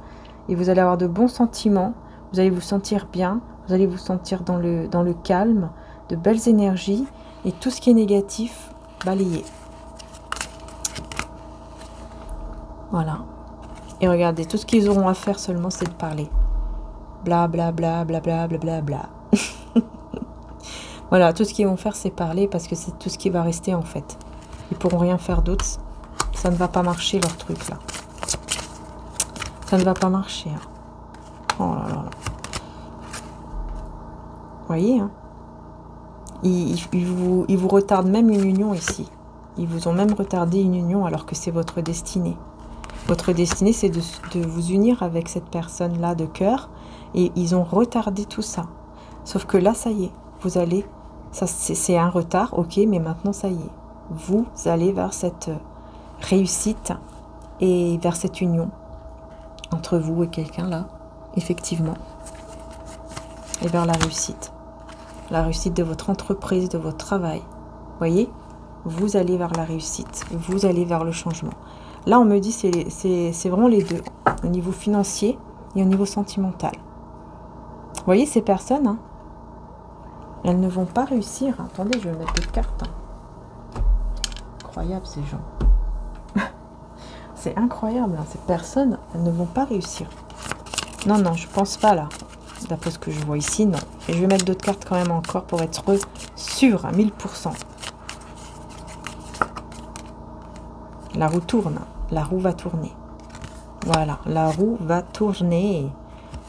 et vous allez avoir de bons sentiments, vous allez vous sentir bien, vous allez vous sentir dans le calme, de belles énergies et tout ce qui est négatif, balayé. Voilà. Et regardez, tout ce qu'ils auront à faire seulement, c'est de parler. Bla bla bla bla bla bla bla bla. Voilà, tout ce qu'ils vont faire, c'est parler parce que c'est tout ce qui va rester en fait. Ils pourront rien faire d'autre. Ça ne va pas marcher leur truc là. Ça ne va pas marcher. Hein. Oh là là là. Vous voyez, hein, ils vous retardent même une union ici. Ils vous ont même retardé une union alors que c'est votre destinée. Votre destinée, c'est de vous unir avec cette personne-là de cœur. Et ils ont retardé tout ça. Sauf que là, ça y est. Vous allez... C'est un retard, ok, mais maintenant, ça y est. Vous allez vers cette réussite et vers cette union entre vous et quelqu'un là, effectivement. Et vers la réussite. La réussite de votre entreprise, de votre travail. Voyez? Vous allez vers la réussite. Vous allez vers le changement. Là, on me dit c'est vraiment les deux, au niveau financier et au niveau sentimental. Vous voyez ces personnes, hein, elles ne vont pas réussir. Attendez, je vais mettre des cartes. Hein. Incroyable ces gens. C'est incroyable, hein, ces personnes, elles ne vont pas réussir. Non, non, je pense pas là. D'après ce que je vois ici, non. Et je vais mettre d'autres cartes quand même encore pour être sûre à 1000%. La roue tourne. La roue va tourner. Voilà, la roue va tourner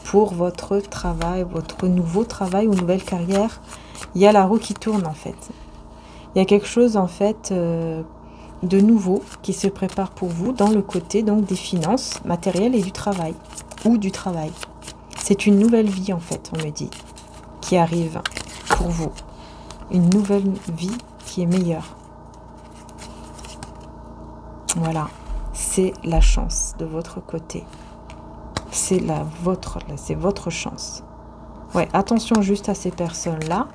pour votre travail, votre nouveau travail ou nouvelle carrière. Il y a la roue qui tourne en fait. Il y a quelque chose en fait de nouveau qui se prépare pour vous dans le côté donc des finances matérielles et du travail ou du travail. C'est une nouvelle vie en fait, on me dit, qui arrive pour vous. Une nouvelle vie qui est meilleure. Voilà. C'est la chance de votre côté. C'est votre chance. Ouais, attention juste à ces personnes-là.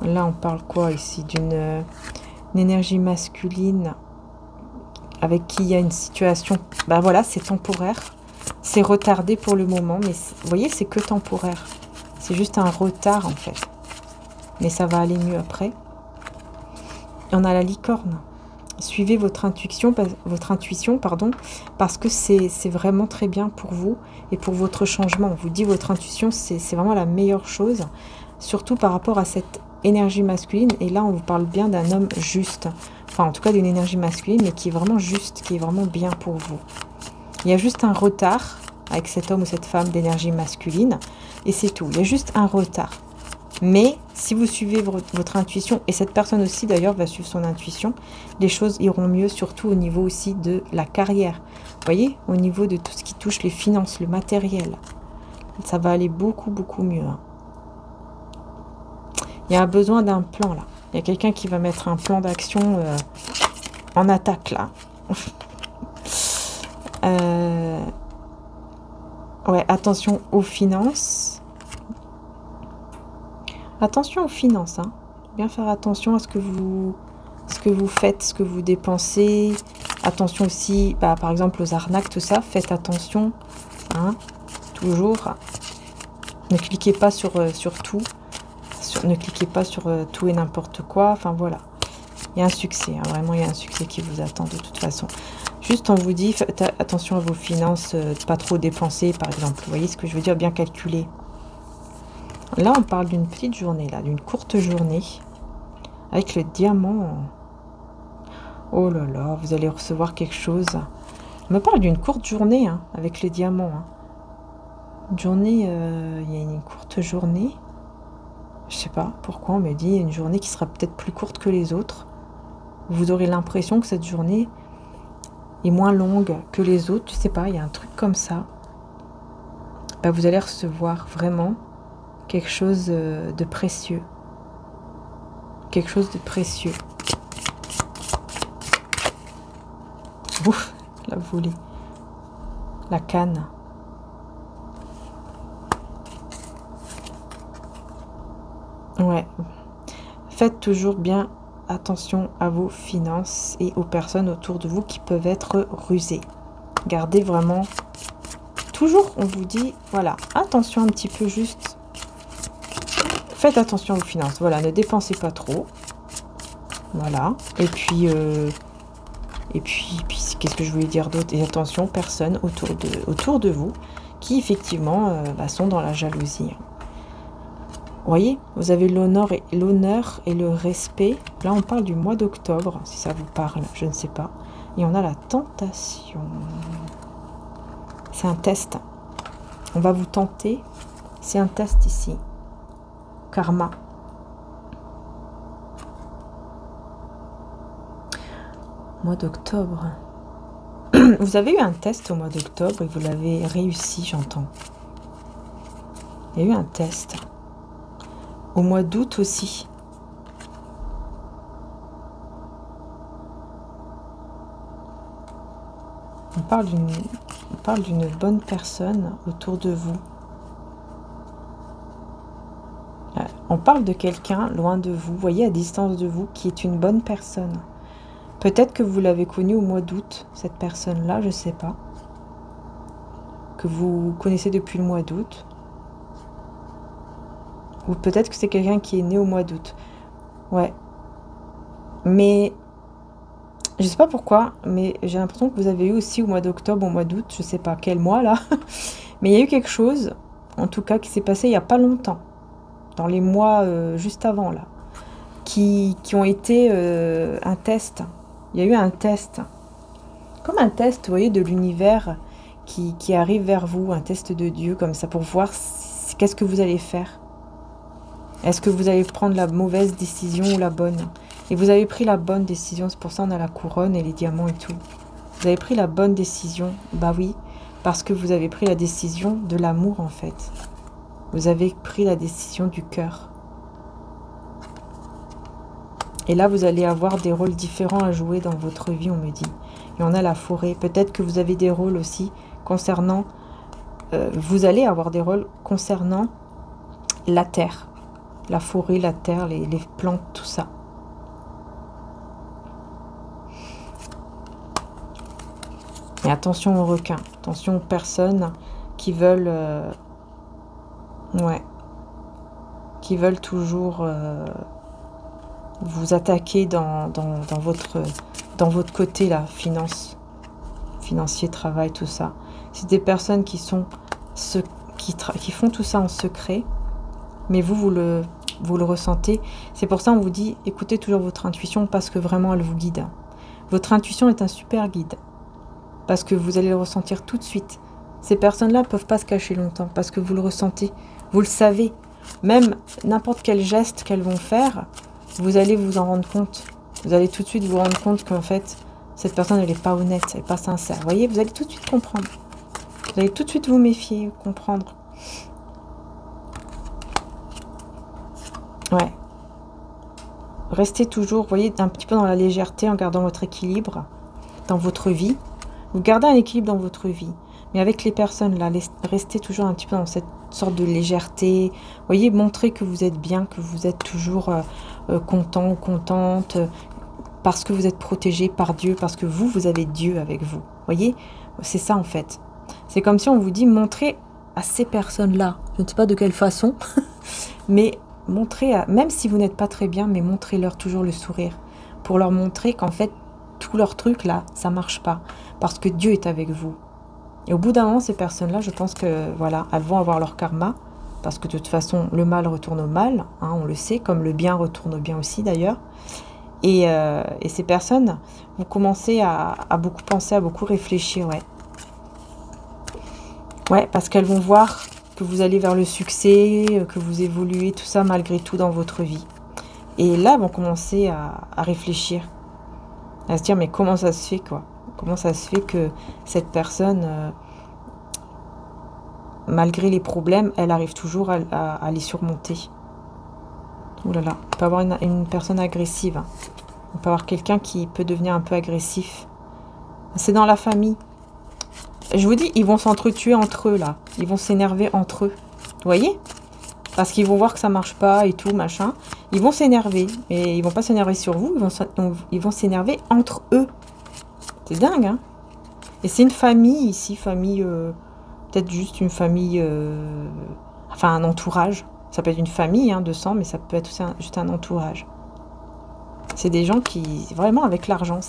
Là, on parle quoi ici? D'une énergie masculine avec qui il y a une situation... Ben voilà, c'est temporaire. C'est retardé pour le moment, mais vous voyez, c'est que temporaire. C'est juste un retard en fait. Mais ça va aller mieux après. On a la licorne. Suivez votre intuition, parce que c'est vraiment très bien pour vous et pour votre changement. On vous dit votre intuition, c'est vraiment la meilleure chose, surtout par rapport à cette énergie masculine. Et là, on vous parle bien d'un homme juste, enfin en tout cas d'une énergie masculine, mais qui est vraiment juste, qui est vraiment bien pour vous. Il y a juste un retard avec cet homme ou cette femme d'énergie masculine, et c'est tout. Il y a juste un retard. Mais si vous suivez votre intuition, et cette personne aussi d'ailleurs va suivre son intuition, les choses iront mieux, surtout au niveau aussi de la carrière. Vous voyez, au niveau de tout ce qui touche les finances, le matériel. Ça va aller beaucoup, beaucoup mieux. Hein. Il y a besoin d'un plan là. Il y a quelqu'un qui va mettre un plan d'action en attaque là. Ouais, attention aux finances. Attention aux finances. Hein. Bien faire attention à ce que vous faites, ce que vous dépensez. Attention aussi, bah, par exemple, aux arnaques, tout ça. Faites attention. Hein, toujours. Ne cliquez pas sur tout. Ne cliquez pas sur tout et n'importe quoi. Enfin, voilà. Il y a un succès. Hein, vraiment, il y a un succès qui vous attend de toute façon. Juste, on vous dit, faites attention à vos finances. Pas trop dépenser, par exemple. Vous voyez ce que je veux dire? Bien calculer. Là, on parle d'une petite journée, là, d'une courte journée. Avec le diamant. Oh là là, vous allez recevoir quelque chose. On me parle d'une courte journée, hein, avec le diamant. Hein. Une journée, il y a une courte journée. Je sais pas pourquoi on me dit une journée qui sera peut-être plus courte que les autres. Vous aurez l'impression que cette journée est moins longue que les autres. Je sais pas, il y a un truc comme ça. Bah, vous allez recevoir vraiment quelque chose de précieux. Quelque chose de précieux. Ouf, la volée. La canne. Ouais. Faites toujours bien attention à vos finances et aux personnes autour de vous qui peuvent être rusées. Gardez vraiment... Toujours, on vous dit, voilà, attention un petit peu juste. Faites attention aux finances. Voilà, ne dépensez pas trop. Voilà. Et puis qu'est-ce que je voulais dire d'autre? Et attention, personne autour de vous qui, effectivement, sont dans la jalousie. Vous voyez, vous avez l'honneur et le respect. Là, on parle du mois d'octobre, si ça vous parle, je ne sais pas. Et on a la tentation. C'est un test. On va vous tenter. C'est un test ici. Karma. Mois d'octobre. Vous avez eu un test au mois d'octobre et vous l'avez réussi, j'entends. Il y a eu un test. Au mois d'août aussi. On parle d'une bonne personne autour de vous. On parle de quelqu'un loin de vous, voyez, à distance de vous, qui est une bonne personne. Peut-être que vous l'avez connu au mois d'août, cette personne-là, je ne sais pas. Que vous connaissez depuis le mois d'août. Ou peut-être que c'est quelqu'un qui est né au mois d'août. Ouais. Mais, je sais pas pourquoi, mais j'ai l'impression que vous avez eu aussi au mois d'octobre, au mois d'août, je sais pas quel mois là. Mais il y a eu quelque chose, en tout cas, qui s'est passé il n'y a pas longtemps. Dans les mois juste avant là. Qui ont été un test. Il y a eu un test. Comme un test, vous voyez, de l'univers qui arrive vers vous. Un test de Dieu, comme ça, pour voir qu'est-ce que vous allez faire. Est-ce que vous allez prendre la mauvaise décision ou la bonne? Et vous avez pris la bonne décision, c'est pour ça qu'on a la couronne et les diamants et tout. Vous avez pris la bonne décision, bah oui, parce que vous avez pris la décision de l'amour en fait. Vous avez pris la décision du cœur. Et là, vous allez avoir des rôles différents à jouer dans votre vie, on me dit. Et on a la forêt. Peut-être que vous avez des rôles aussi concernant... vous allez avoir des rôles concernant la terre. La forêt, la terre, les plantes, tout ça. Et attention aux requins. Attention aux personnes qui veulent... qui veulent toujours vous attaquer dans votre côté, là, financier, travail, tout ça. C'est des personnes qui font tout ça en secret, mais vous le ressentez. C'est pour ça on vous dit, écoutez toujours votre intuition, parce que vraiment elle vous guide. Votre intuition est un super guide, parce que vous allez le ressentir tout de suite. Ces personnes-là ne peuvent pas se cacher longtemps, parce que vous le ressentez, vous le savez. même n'importe quel geste qu'elles vont faire, vous allez vous en rendre compte. Vous allez tout de suite vous rendre compte qu'en fait, cette personne, elle n'est pas honnête, elle n'est pas sincère. Vous voyez, vous allez tout de suite comprendre. Vous allez tout de suite vous méfier, comprendre. Ouais. Restez toujours, vous voyez, un petit peu dans la légèreté en gardant votre équilibre dans votre vie. Vous gardez un équilibre dans votre vie. Mais avec les personnes, là, restez toujours un petit peu dans cette sorte de légèreté. Vous voyez, montrez que vous êtes bien, que vous êtes toujours content ou contente, parce que vous êtes protégé par Dieu, parce que vous avez Dieu avec vous. Vous voyez, c'est ça en fait. C'est comme si on vous dit, montrez à ces personnes-là, je ne sais pas de quelle façon, mais montrez, même si vous n'êtes pas très bien, mais montrez-leur toujours le sourire, pour leur montrer qu'en fait, tout leur truc là, ça marche pas, parce que Dieu est avec vous. Et au bout d'un moment, ces personnes-là, je pense que voilà, elles vont avoir leur karma, parce que de toute façon, le mal retourne au mal, hein, on le sait, comme le bien retourne au bien aussi d'ailleurs. Et ces personnes vont commencer à beaucoup penser, à beaucoup réfléchir, ouais. Ouais, parce qu'elles vont voir que vous allez vers le succès, que vous évoluez, tout ça malgré tout dans votre vie. Et là, elles vont commencer à réfléchir, à se dire, mais comment ça se fait, quoi? Comment ça se fait que cette personne, malgré les problèmes, elle arrive toujours à les surmonter? Ouh là là, on peut avoir une personne agressive. Hein. On peut avoir quelqu'un qui peut devenir un peu agressif. C'est dans la famille. Je vous dis, ils vont s'entretuer entre eux, là. Ils vont s'énerver entre eux. Vous voyez? Parce qu'ils vont voir que ça marche pas et tout, machin. Ils vont s'énerver. Et ils vont pas s'énerver sur vous, ils vont s'énerver entre eux. C'est dingue, hein? Et c'est une famille ici, famille... peut-être juste une famille... enfin, un entourage. Ça peut être une famille hein, de sang, mais ça peut être aussi juste un entourage. C'est des gens qui... Vraiment, avec l'argent,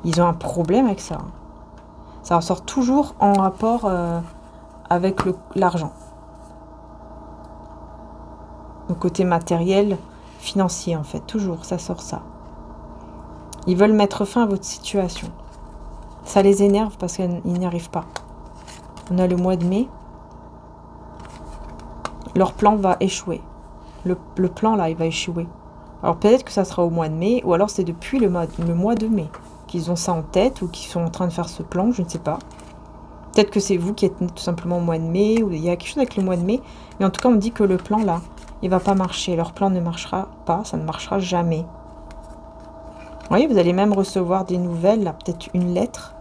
ils ont un problème avec ça. Ça ressort toujours en rapport avec l'argent. Le côté matériel, financier, en fait. Toujours, ça sort ça. Ils veulent mettre fin à votre situation. Ça les énerve parce qu'ils n'y arrivent pas. On a le mois de mai. Leur plan va échouer. Le plan, là, il va échouer. Alors, peut-être que ça sera au mois de mai, ou alors c'est depuis le mois de mai qu'ils ont ça en tête, ou qu'ils sont en train de faire ce plan, je ne sais pas. Peut-être que c'est vous qui êtes tout simplement au mois de mai, ou il y a quelque chose avec le mois de mai. Mais en tout cas, on me dit que le plan, là, il va pas marcher. Leur plan ne marchera pas, ça ne marchera jamais. Vous voyez, vous allez même recevoir des nouvelles, là, peut-être une lettre.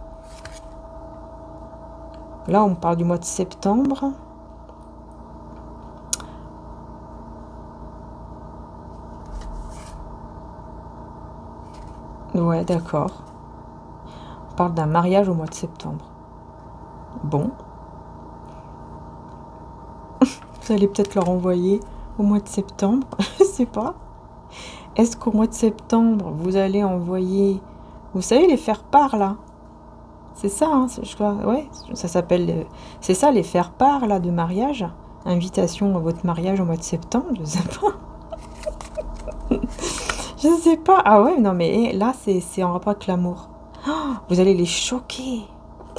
Là, on parle du mois de septembre. Ouais, d'accord. On parle d'un mariage au mois de septembre. Bon. Vous allez peut-être leur envoyer au mois de septembre. Je sais pas. Est-ce qu'au mois de septembre, vous allez envoyer... Vous savez, les faire-part, là. C'est ça, hein, je crois. Ouais, ça s'appelle... C'est ça, les faire-part, là, de mariage. Invitation à votre mariage au mois de septembre, je sais pas. Je sais pas. Ah ouais, non, mais là, c'est en rapport avec l'amour. Oh, vous allez les choquer.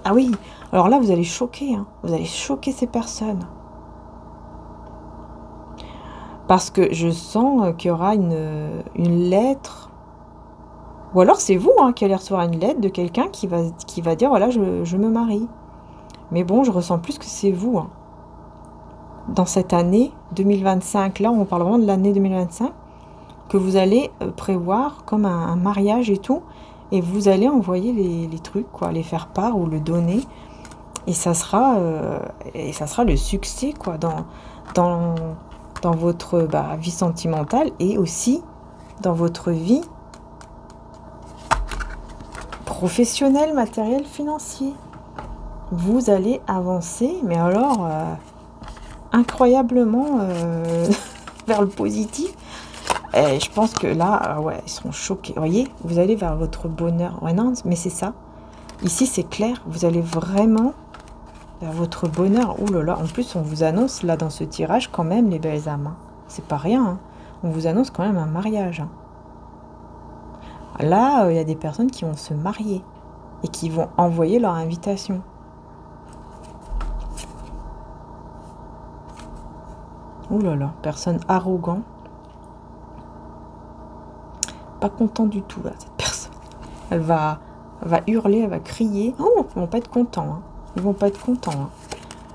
Ah oui, alors là, vous allez choquer. Hein. Vous allez choquer ces personnes. Parce que je sens qu'il y aura une lettre. Ou alors c'est vous hein, qui allez recevoir une lettre de quelqu'un qui va dire, voilà, je me marie. Mais bon, je ressens plus que c'est vous. Hein. Dans cette année 2025, là, on parle vraiment de l'année 2025, que vous allez prévoir comme un mariage et tout, et vous allez envoyer les trucs, quoi, les faire part ou le donner, et ça sera le succès, quoi, dans votre vie sentimentale et aussi dans votre vie professionnelle, matérielle, financière. Vous allez avancer, mais alors incroyablement vers le positif. Et je pense que là, ouais, ils seront choqués. Vous voyez, vous allez vers votre bonheur. Ouais, non, mais c'est ça. Ici, c'est clair. Vous allez vraiment vers votre bonheur. Ouh là là. En plus, on vous annonce, là, dans ce tirage, quand même, les belles âmes. Hein. C'est pas rien. Hein. On vous annonce quand même un mariage. Hein. Là, il y a des personnes qui vont se marier et qui vont envoyer leur invitation. Ouh là là, personne arrogant. Pas content du tout, là, cette personne. Elle va hurler, elle va crier. Oh, ils vont pas être contents. Hein. Ils vont pas être contents. Hein.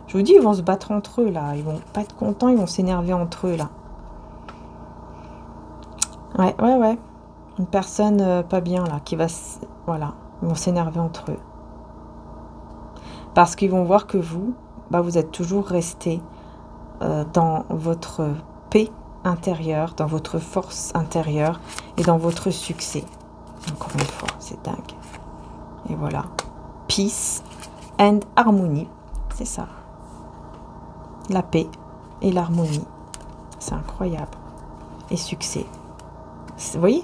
Je vous dis, ils vont se battre entre eux, là. Ils vont pas être contents, ils vont s'énerver entre eux, là. Ouais. Une personne pas bien, là, qui va... Voilà, ils vont s'énerver entre eux. Parce qu'ils vont voir que vous, vous êtes toujours resté dans votre paix intérieure, dans votre force intérieure et dans votre succès. Encore une fois, c'est dingue. Et voilà. Peace and harmony. C'est ça. La paix et l'harmonie. C'est incroyable. Et succès. Vous voyez?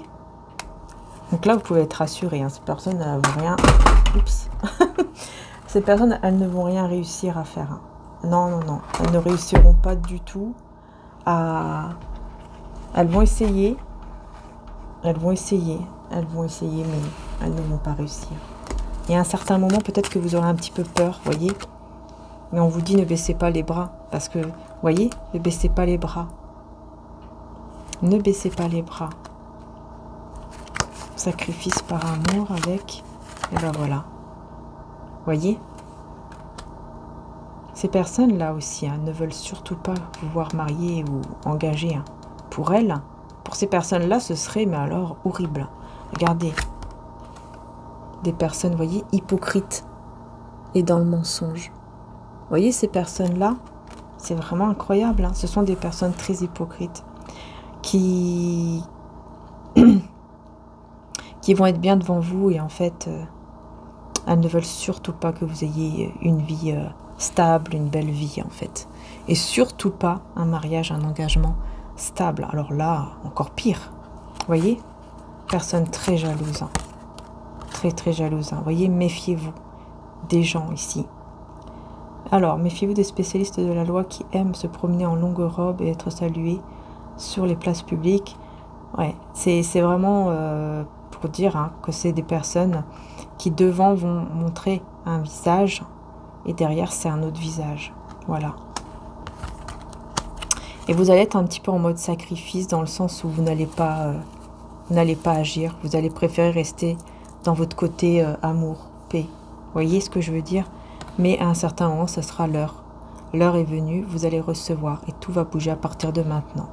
Donc là, vous pouvez être rassuré. Hein. Ces personnes ne vont rien... Oups. Ces personnes, elles ne vont rien réussir à faire. Hein. Non. Elles ne réussiront pas du tout à... Elles vont essayer, mais elles ne vont pas réussir. Et à un certain moment, peut-être que vous aurez un petit peu peur, voyez. Mais on vous dit ne baissez pas les bras. Parce que, voyez, ne baissez pas les bras. Ne baissez pas les bras. Sacrifice par amour avec... Et ben voilà. Voyez. Ces personnes-là aussi hein, ne veulent surtout pas vous voir marié ou engagé. Hein. Pour elles, pour ces personnes-là, ce serait, mais alors, horrible. Regardez. Des personnes, voyez, hypocrites et dans le mensonge. Vous voyez, ces personnes-là, c'est vraiment incroyable. Hein. Ce sont des personnes très hypocrites qui vont être bien devant vous et en fait, elles ne veulent surtout pas que vous ayez une vie stable, une belle vie en fait. Et surtout pas un mariage, un engagement stable. Alors là, encore pire. Vous voyez? Personne très jalouse. Hein. Très jalouse. Hein. Vous voyez, méfiez-vous des gens ici. Alors, méfiez-vous des spécialistes de la loi qui aiment se promener en longue robe et être salués sur les places publiques. Ouais, c'est vraiment pour dire hein, que c'est des personnes qui devant vont montrer un visage et derrière c'est un autre visage. Voilà. Et vous allez être un petit peu en mode sacrifice dans le sens où vous n'allez pas agir. Vous allez préférer rester dans votre côté amour, paix. Vous voyez ce que je veux dire? Mais à un certain moment, ce sera l'heure. L'heure est venue, vous allez recevoir et tout va bouger à partir de maintenant.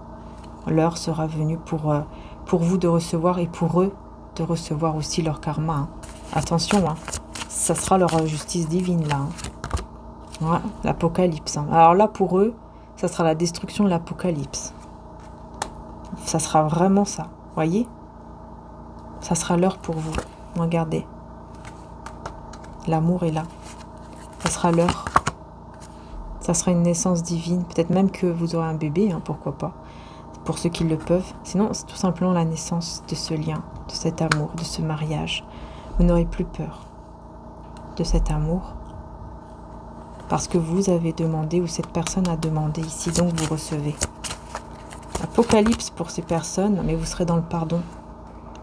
L'heure sera venue pour vous de recevoir et pour eux de recevoir aussi leur karma. Hein. Attention, hein. Ça sera leur justice divine là. Hein. Voilà, l'apocalypse. Hein. Alors là, pour eux, ça sera la destruction de l'apocalypse. Ça sera vraiment ça. Voyez? Ça sera l'heure pour vous. Regardez. L'amour est là. Ça sera l'heure. Ça sera une naissance divine. Peut-être même que vous aurez un bébé, hein, pourquoi pas. Pour ceux qui le peuvent. Sinon, c'est tout simplement la naissance de ce lien, de cet amour, de ce mariage. Vous n'aurez plus peur de cet amour. Parce que vous avez demandé, ou cette personne a demandé ici, donc vous recevez. Apocalypse pour ces personnes, mais vous serez dans le pardon.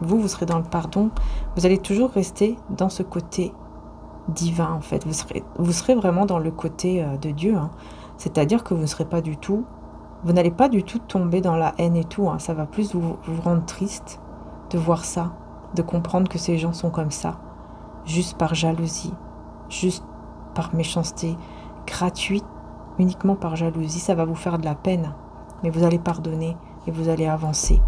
Vous serez dans le pardon. Vous allez toujours rester dans ce côté divin, en fait. Vous serez vraiment dans le côté de Dieu. Hein. C'est-à-dire que vous ne serez pas du tout... Vous n'allez pas du tout tomber dans la haine et tout. Hein. Ça va plus vous rendre triste de voir ça, de comprendre que ces gens sont comme ça. Juste par jalousie, juste par méchanceté, gratuite, uniquement par jalousie. Ça va vous faire de la peine. Mais vous allez pardonner et vous allez avancer.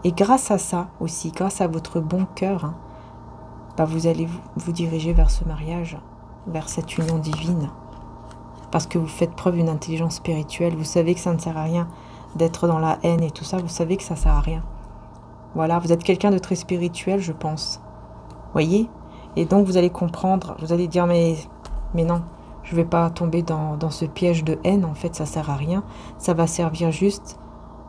Et grâce à ça aussi, grâce à votre bon cœur, hein, vous allez vous diriger vers ce mariage, vers cette union divine. Parce que vous faites preuve d'une intelligence spirituelle. Vous savez que ça ne sert à rien d'être dans la haine et tout ça. Vous savez que ça ne sert à rien. Voilà, vous êtes quelqu'un de très spirituel, je pense. Voyez? Et donc vous allez comprendre, vous allez dire, mais non, je ne vais pas tomber dans ce piège de haine. En fait, ça ne sert à rien. Ça va servir juste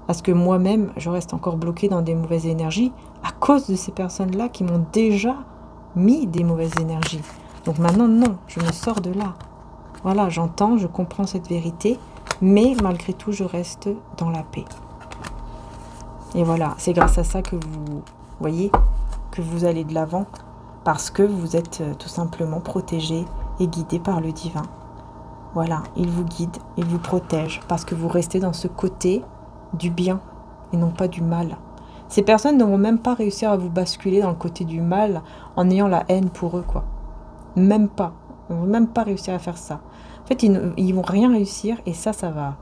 à ce que moi-même, je reste encore bloquée dans des mauvaises énergies à cause de ces personnes-là qui m'ont déjà mis des mauvaises énergies. Donc maintenant, non, je me sors de là. Voilà, j'entends, je comprends cette vérité, mais malgré tout, je reste dans la paix. Et voilà, c'est grâce à ça que vous voyez, que vous allez de l'avant, parce que vous êtes tout simplement protégé et guidé par le divin. Voilà, il vous guide, il vous protège, parce que vous restez dans ce côté du bien et non pas du mal. Ces personnes ne vont même pas réussir à vous basculer dans le côté du mal en ayant la haine pour eux, quoi. Même pas. Ils ne vont même pas réussir à faire ça. En fait, ils vont rien réussir et ça va.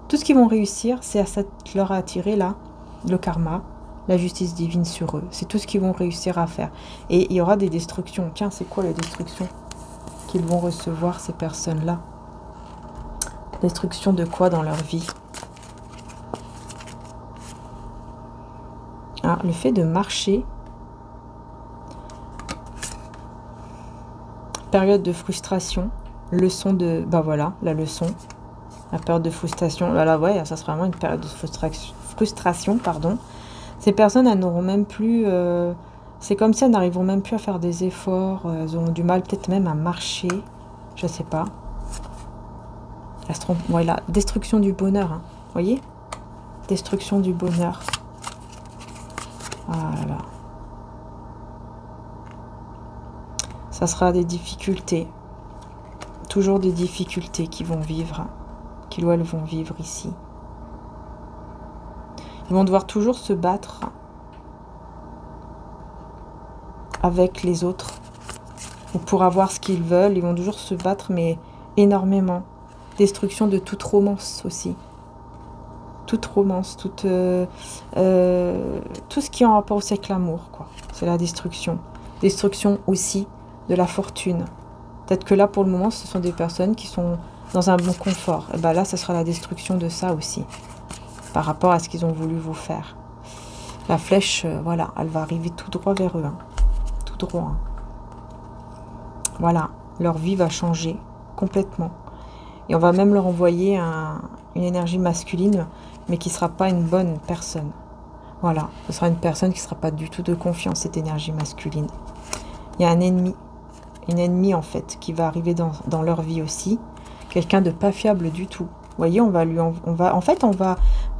Tout ce qu'ils vont réussir, c'est à leur attirer là, le karma, la justice divine sur eux. C'est tout ce qu'ils vont réussir à faire. Et il y aura des destructions. Tiens, c'est quoi les destructions qu'ils vont recevoir, ces personnes-là? Destruction de quoi dans leur vie? Ah, le fait de marcher. Période de frustration. Leçon de... Bah voilà, la leçon. La période de frustration. Là, là, ouais, ça sera vraiment une période de frustration, pardon. Ces personnes, elles n'auront même plus... c'est comme si elles n'arriveront même plus à faire des efforts. Elles auront du mal peut-être même à marcher. Je sais pas. Voilà, destruction du bonheur. Hein. Vous voyez? Destruction du bonheur. Voilà. Ça sera des difficultés. Toujours des difficultés qu'ils vont vivre. Qu'ils ou elles vont vivre ici. Ils vont devoir toujours se battre avec les autres. Ou pour avoir ce qu'ils veulent. Ils vont toujours se battre, mais énormément. Destruction de toute romance aussi. Toute romance, tout ce qui est en rapport aussi avec l'amour, quoi. C'est la destruction. Destruction aussi de la fortune. Peut-être que là, pour le moment, ce sont des personnes qui sont dans un bon confort. Et bien là, ce sera la destruction de ça aussi. Par rapport à ce qu'ils ont voulu vous faire. La flèche, voilà, elle va arriver tout droit vers eux. Hein. Tout droit. Hein. Voilà, leur vie va changer complètement. Et on va même leur envoyer une énergie masculine, mais qui ne sera pas une bonne personne. Voilà, ce sera une personne qui ne sera pas du tout de confiance, cette énergie masculine. Il y a un ennemi, une ennemie en fait, qui va arriver dans leur vie aussi. Quelqu'un de pas fiable du tout. Vous voyez,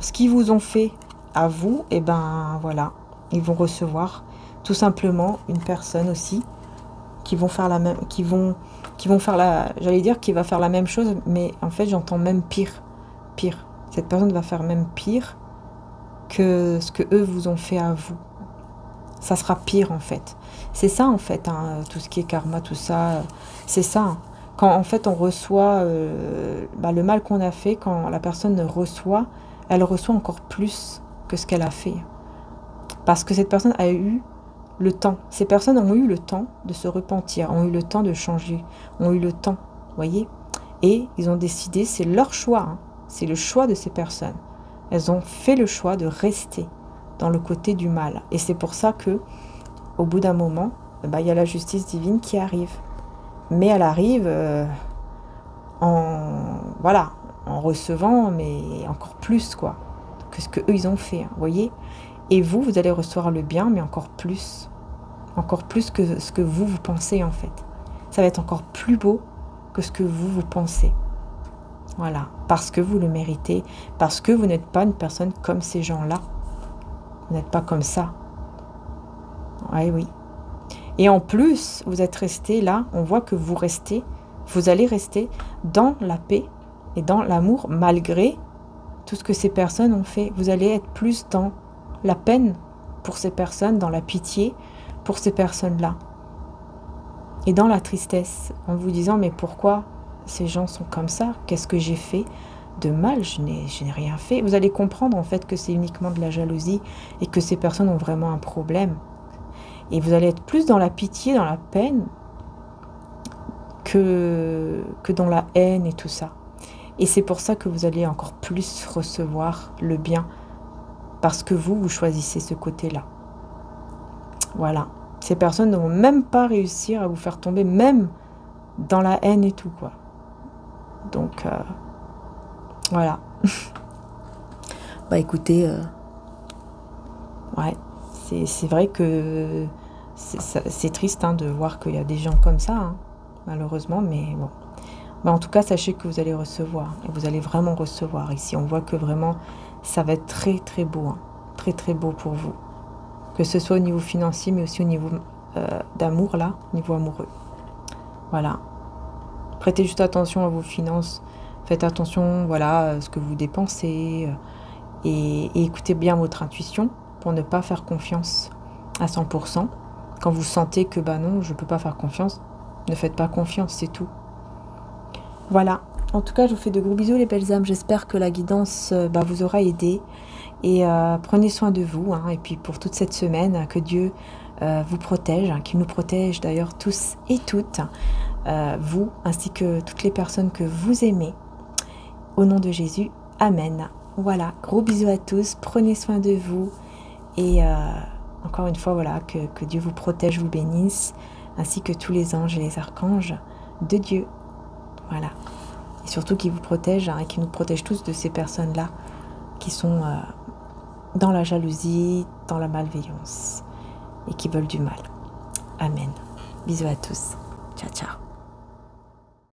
ce qu'ils vous ont fait à vous, et ben voilà, ils vont recevoir tout simplement une personne aussi qui vont faire la même, qui vont faire j'allais dire qui va faire la même chose, mais en fait j'entends même pire. Cette personne va faire même pire que ce que eux vous ont fait à vous. Ça sera pire en fait. C'est ça en fait, hein, tout ce qui est karma, tout ça, c'est ça. Hein. Quand en fait on reçoit le mal qu'on a fait, quand la personne reçoit, elle reçoit encore plus que ce qu'elle a fait. Parce que cette personne a eu le temps. Ces personnes ont eu le temps de se repentir, ont eu le temps de changer, ont eu le temps, voyez. Et ils ont décidé, c'est leur choix, hein, c'est le choix de ces personnes. Elles ont fait le choix de rester dans le côté du mal. Et c'est pour ça que, au bout d'un moment, il y a la justice divine qui arrive. Mais elle arrive en recevant, mais encore plus, quoi, que ce que eux ils ont fait, hein, voyez. Et vous allez recevoir le bien, mais encore plus que ce que vous pensez, en fait. Ça va être encore plus beau que ce que vous pensez. Voilà, parce que vous le méritez, parce que vous n'êtes pas une personne comme ces gens-là. Vous n'êtes pas comme ça. Oui. Et en plus, vous êtes resté là, on voit que vous allez rester dans la paix et dans l'amour, malgré tout ce que ces personnes ont fait. Vous allez être plus dans la peine pour ces personnes, dans la pitié pour ces personnes-là. Et dans la tristesse, en vous disant, mais pourquoi ces gens sont comme ça? Qu'est-ce que j'ai fait de mal? Je n'ai rien fait. Vous allez comprendre en fait que c'est uniquement de la jalousie et que ces personnes ont vraiment un problème. Et vous allez être plus dans la pitié, dans la peine, que dans la haine et tout ça. Et c'est pour ça que vous allez encore plus recevoir le bien. Parce que vous choisissez ce côté-là. Voilà. Ces personnes ne vont même pas réussir à vous faire tomber, même dans la haine et tout, quoi. Donc, voilà. Écoutez, ouais, c'est vrai que c'est triste hein, de voir qu'il y a des gens comme ça, hein, malheureusement, mais bon. En tout cas, sachez que vous allez recevoir, et vous allez vraiment recevoir. Ici, on voit que vraiment, ça va être très, très beau, hein, très, très beau pour vous. Que ce soit au niveau financier, mais aussi au niveau d'amour, là, au niveau amoureux. Voilà. Prêtez juste attention à vos finances. Faites attention, voilà, à ce que vous dépensez. Et écoutez bien votre intuition pour ne pas faire confiance à 100%. Quand vous sentez que, bah non, je ne peux pas faire confiance, ne faites pas confiance, c'est tout. Voilà. En tout cas, je vous fais de gros bisous, les belles âmes. J'espère que la guidance vous aura aidé. Et prenez soin de vous. Et puis pour toute cette semaine, que Dieu vous protège, qu'il nous protège d'ailleurs tous et toutes, vous ainsi que toutes les personnes que vous aimez. Au nom de Jésus, Amen. Voilà, gros bisous à tous. Prenez soin de vous. Et encore une fois, voilà, que Dieu vous protège, vous bénisse, ainsi que tous les anges et les archanges de Dieu. Voilà. Et surtout qu'il vous protège et qu'il nous protège tous de ces personnes-là qui sont dans la jalousie, dans la malveillance et qui veulent du mal. Amen. Bisous à tous. Ciao, ciao.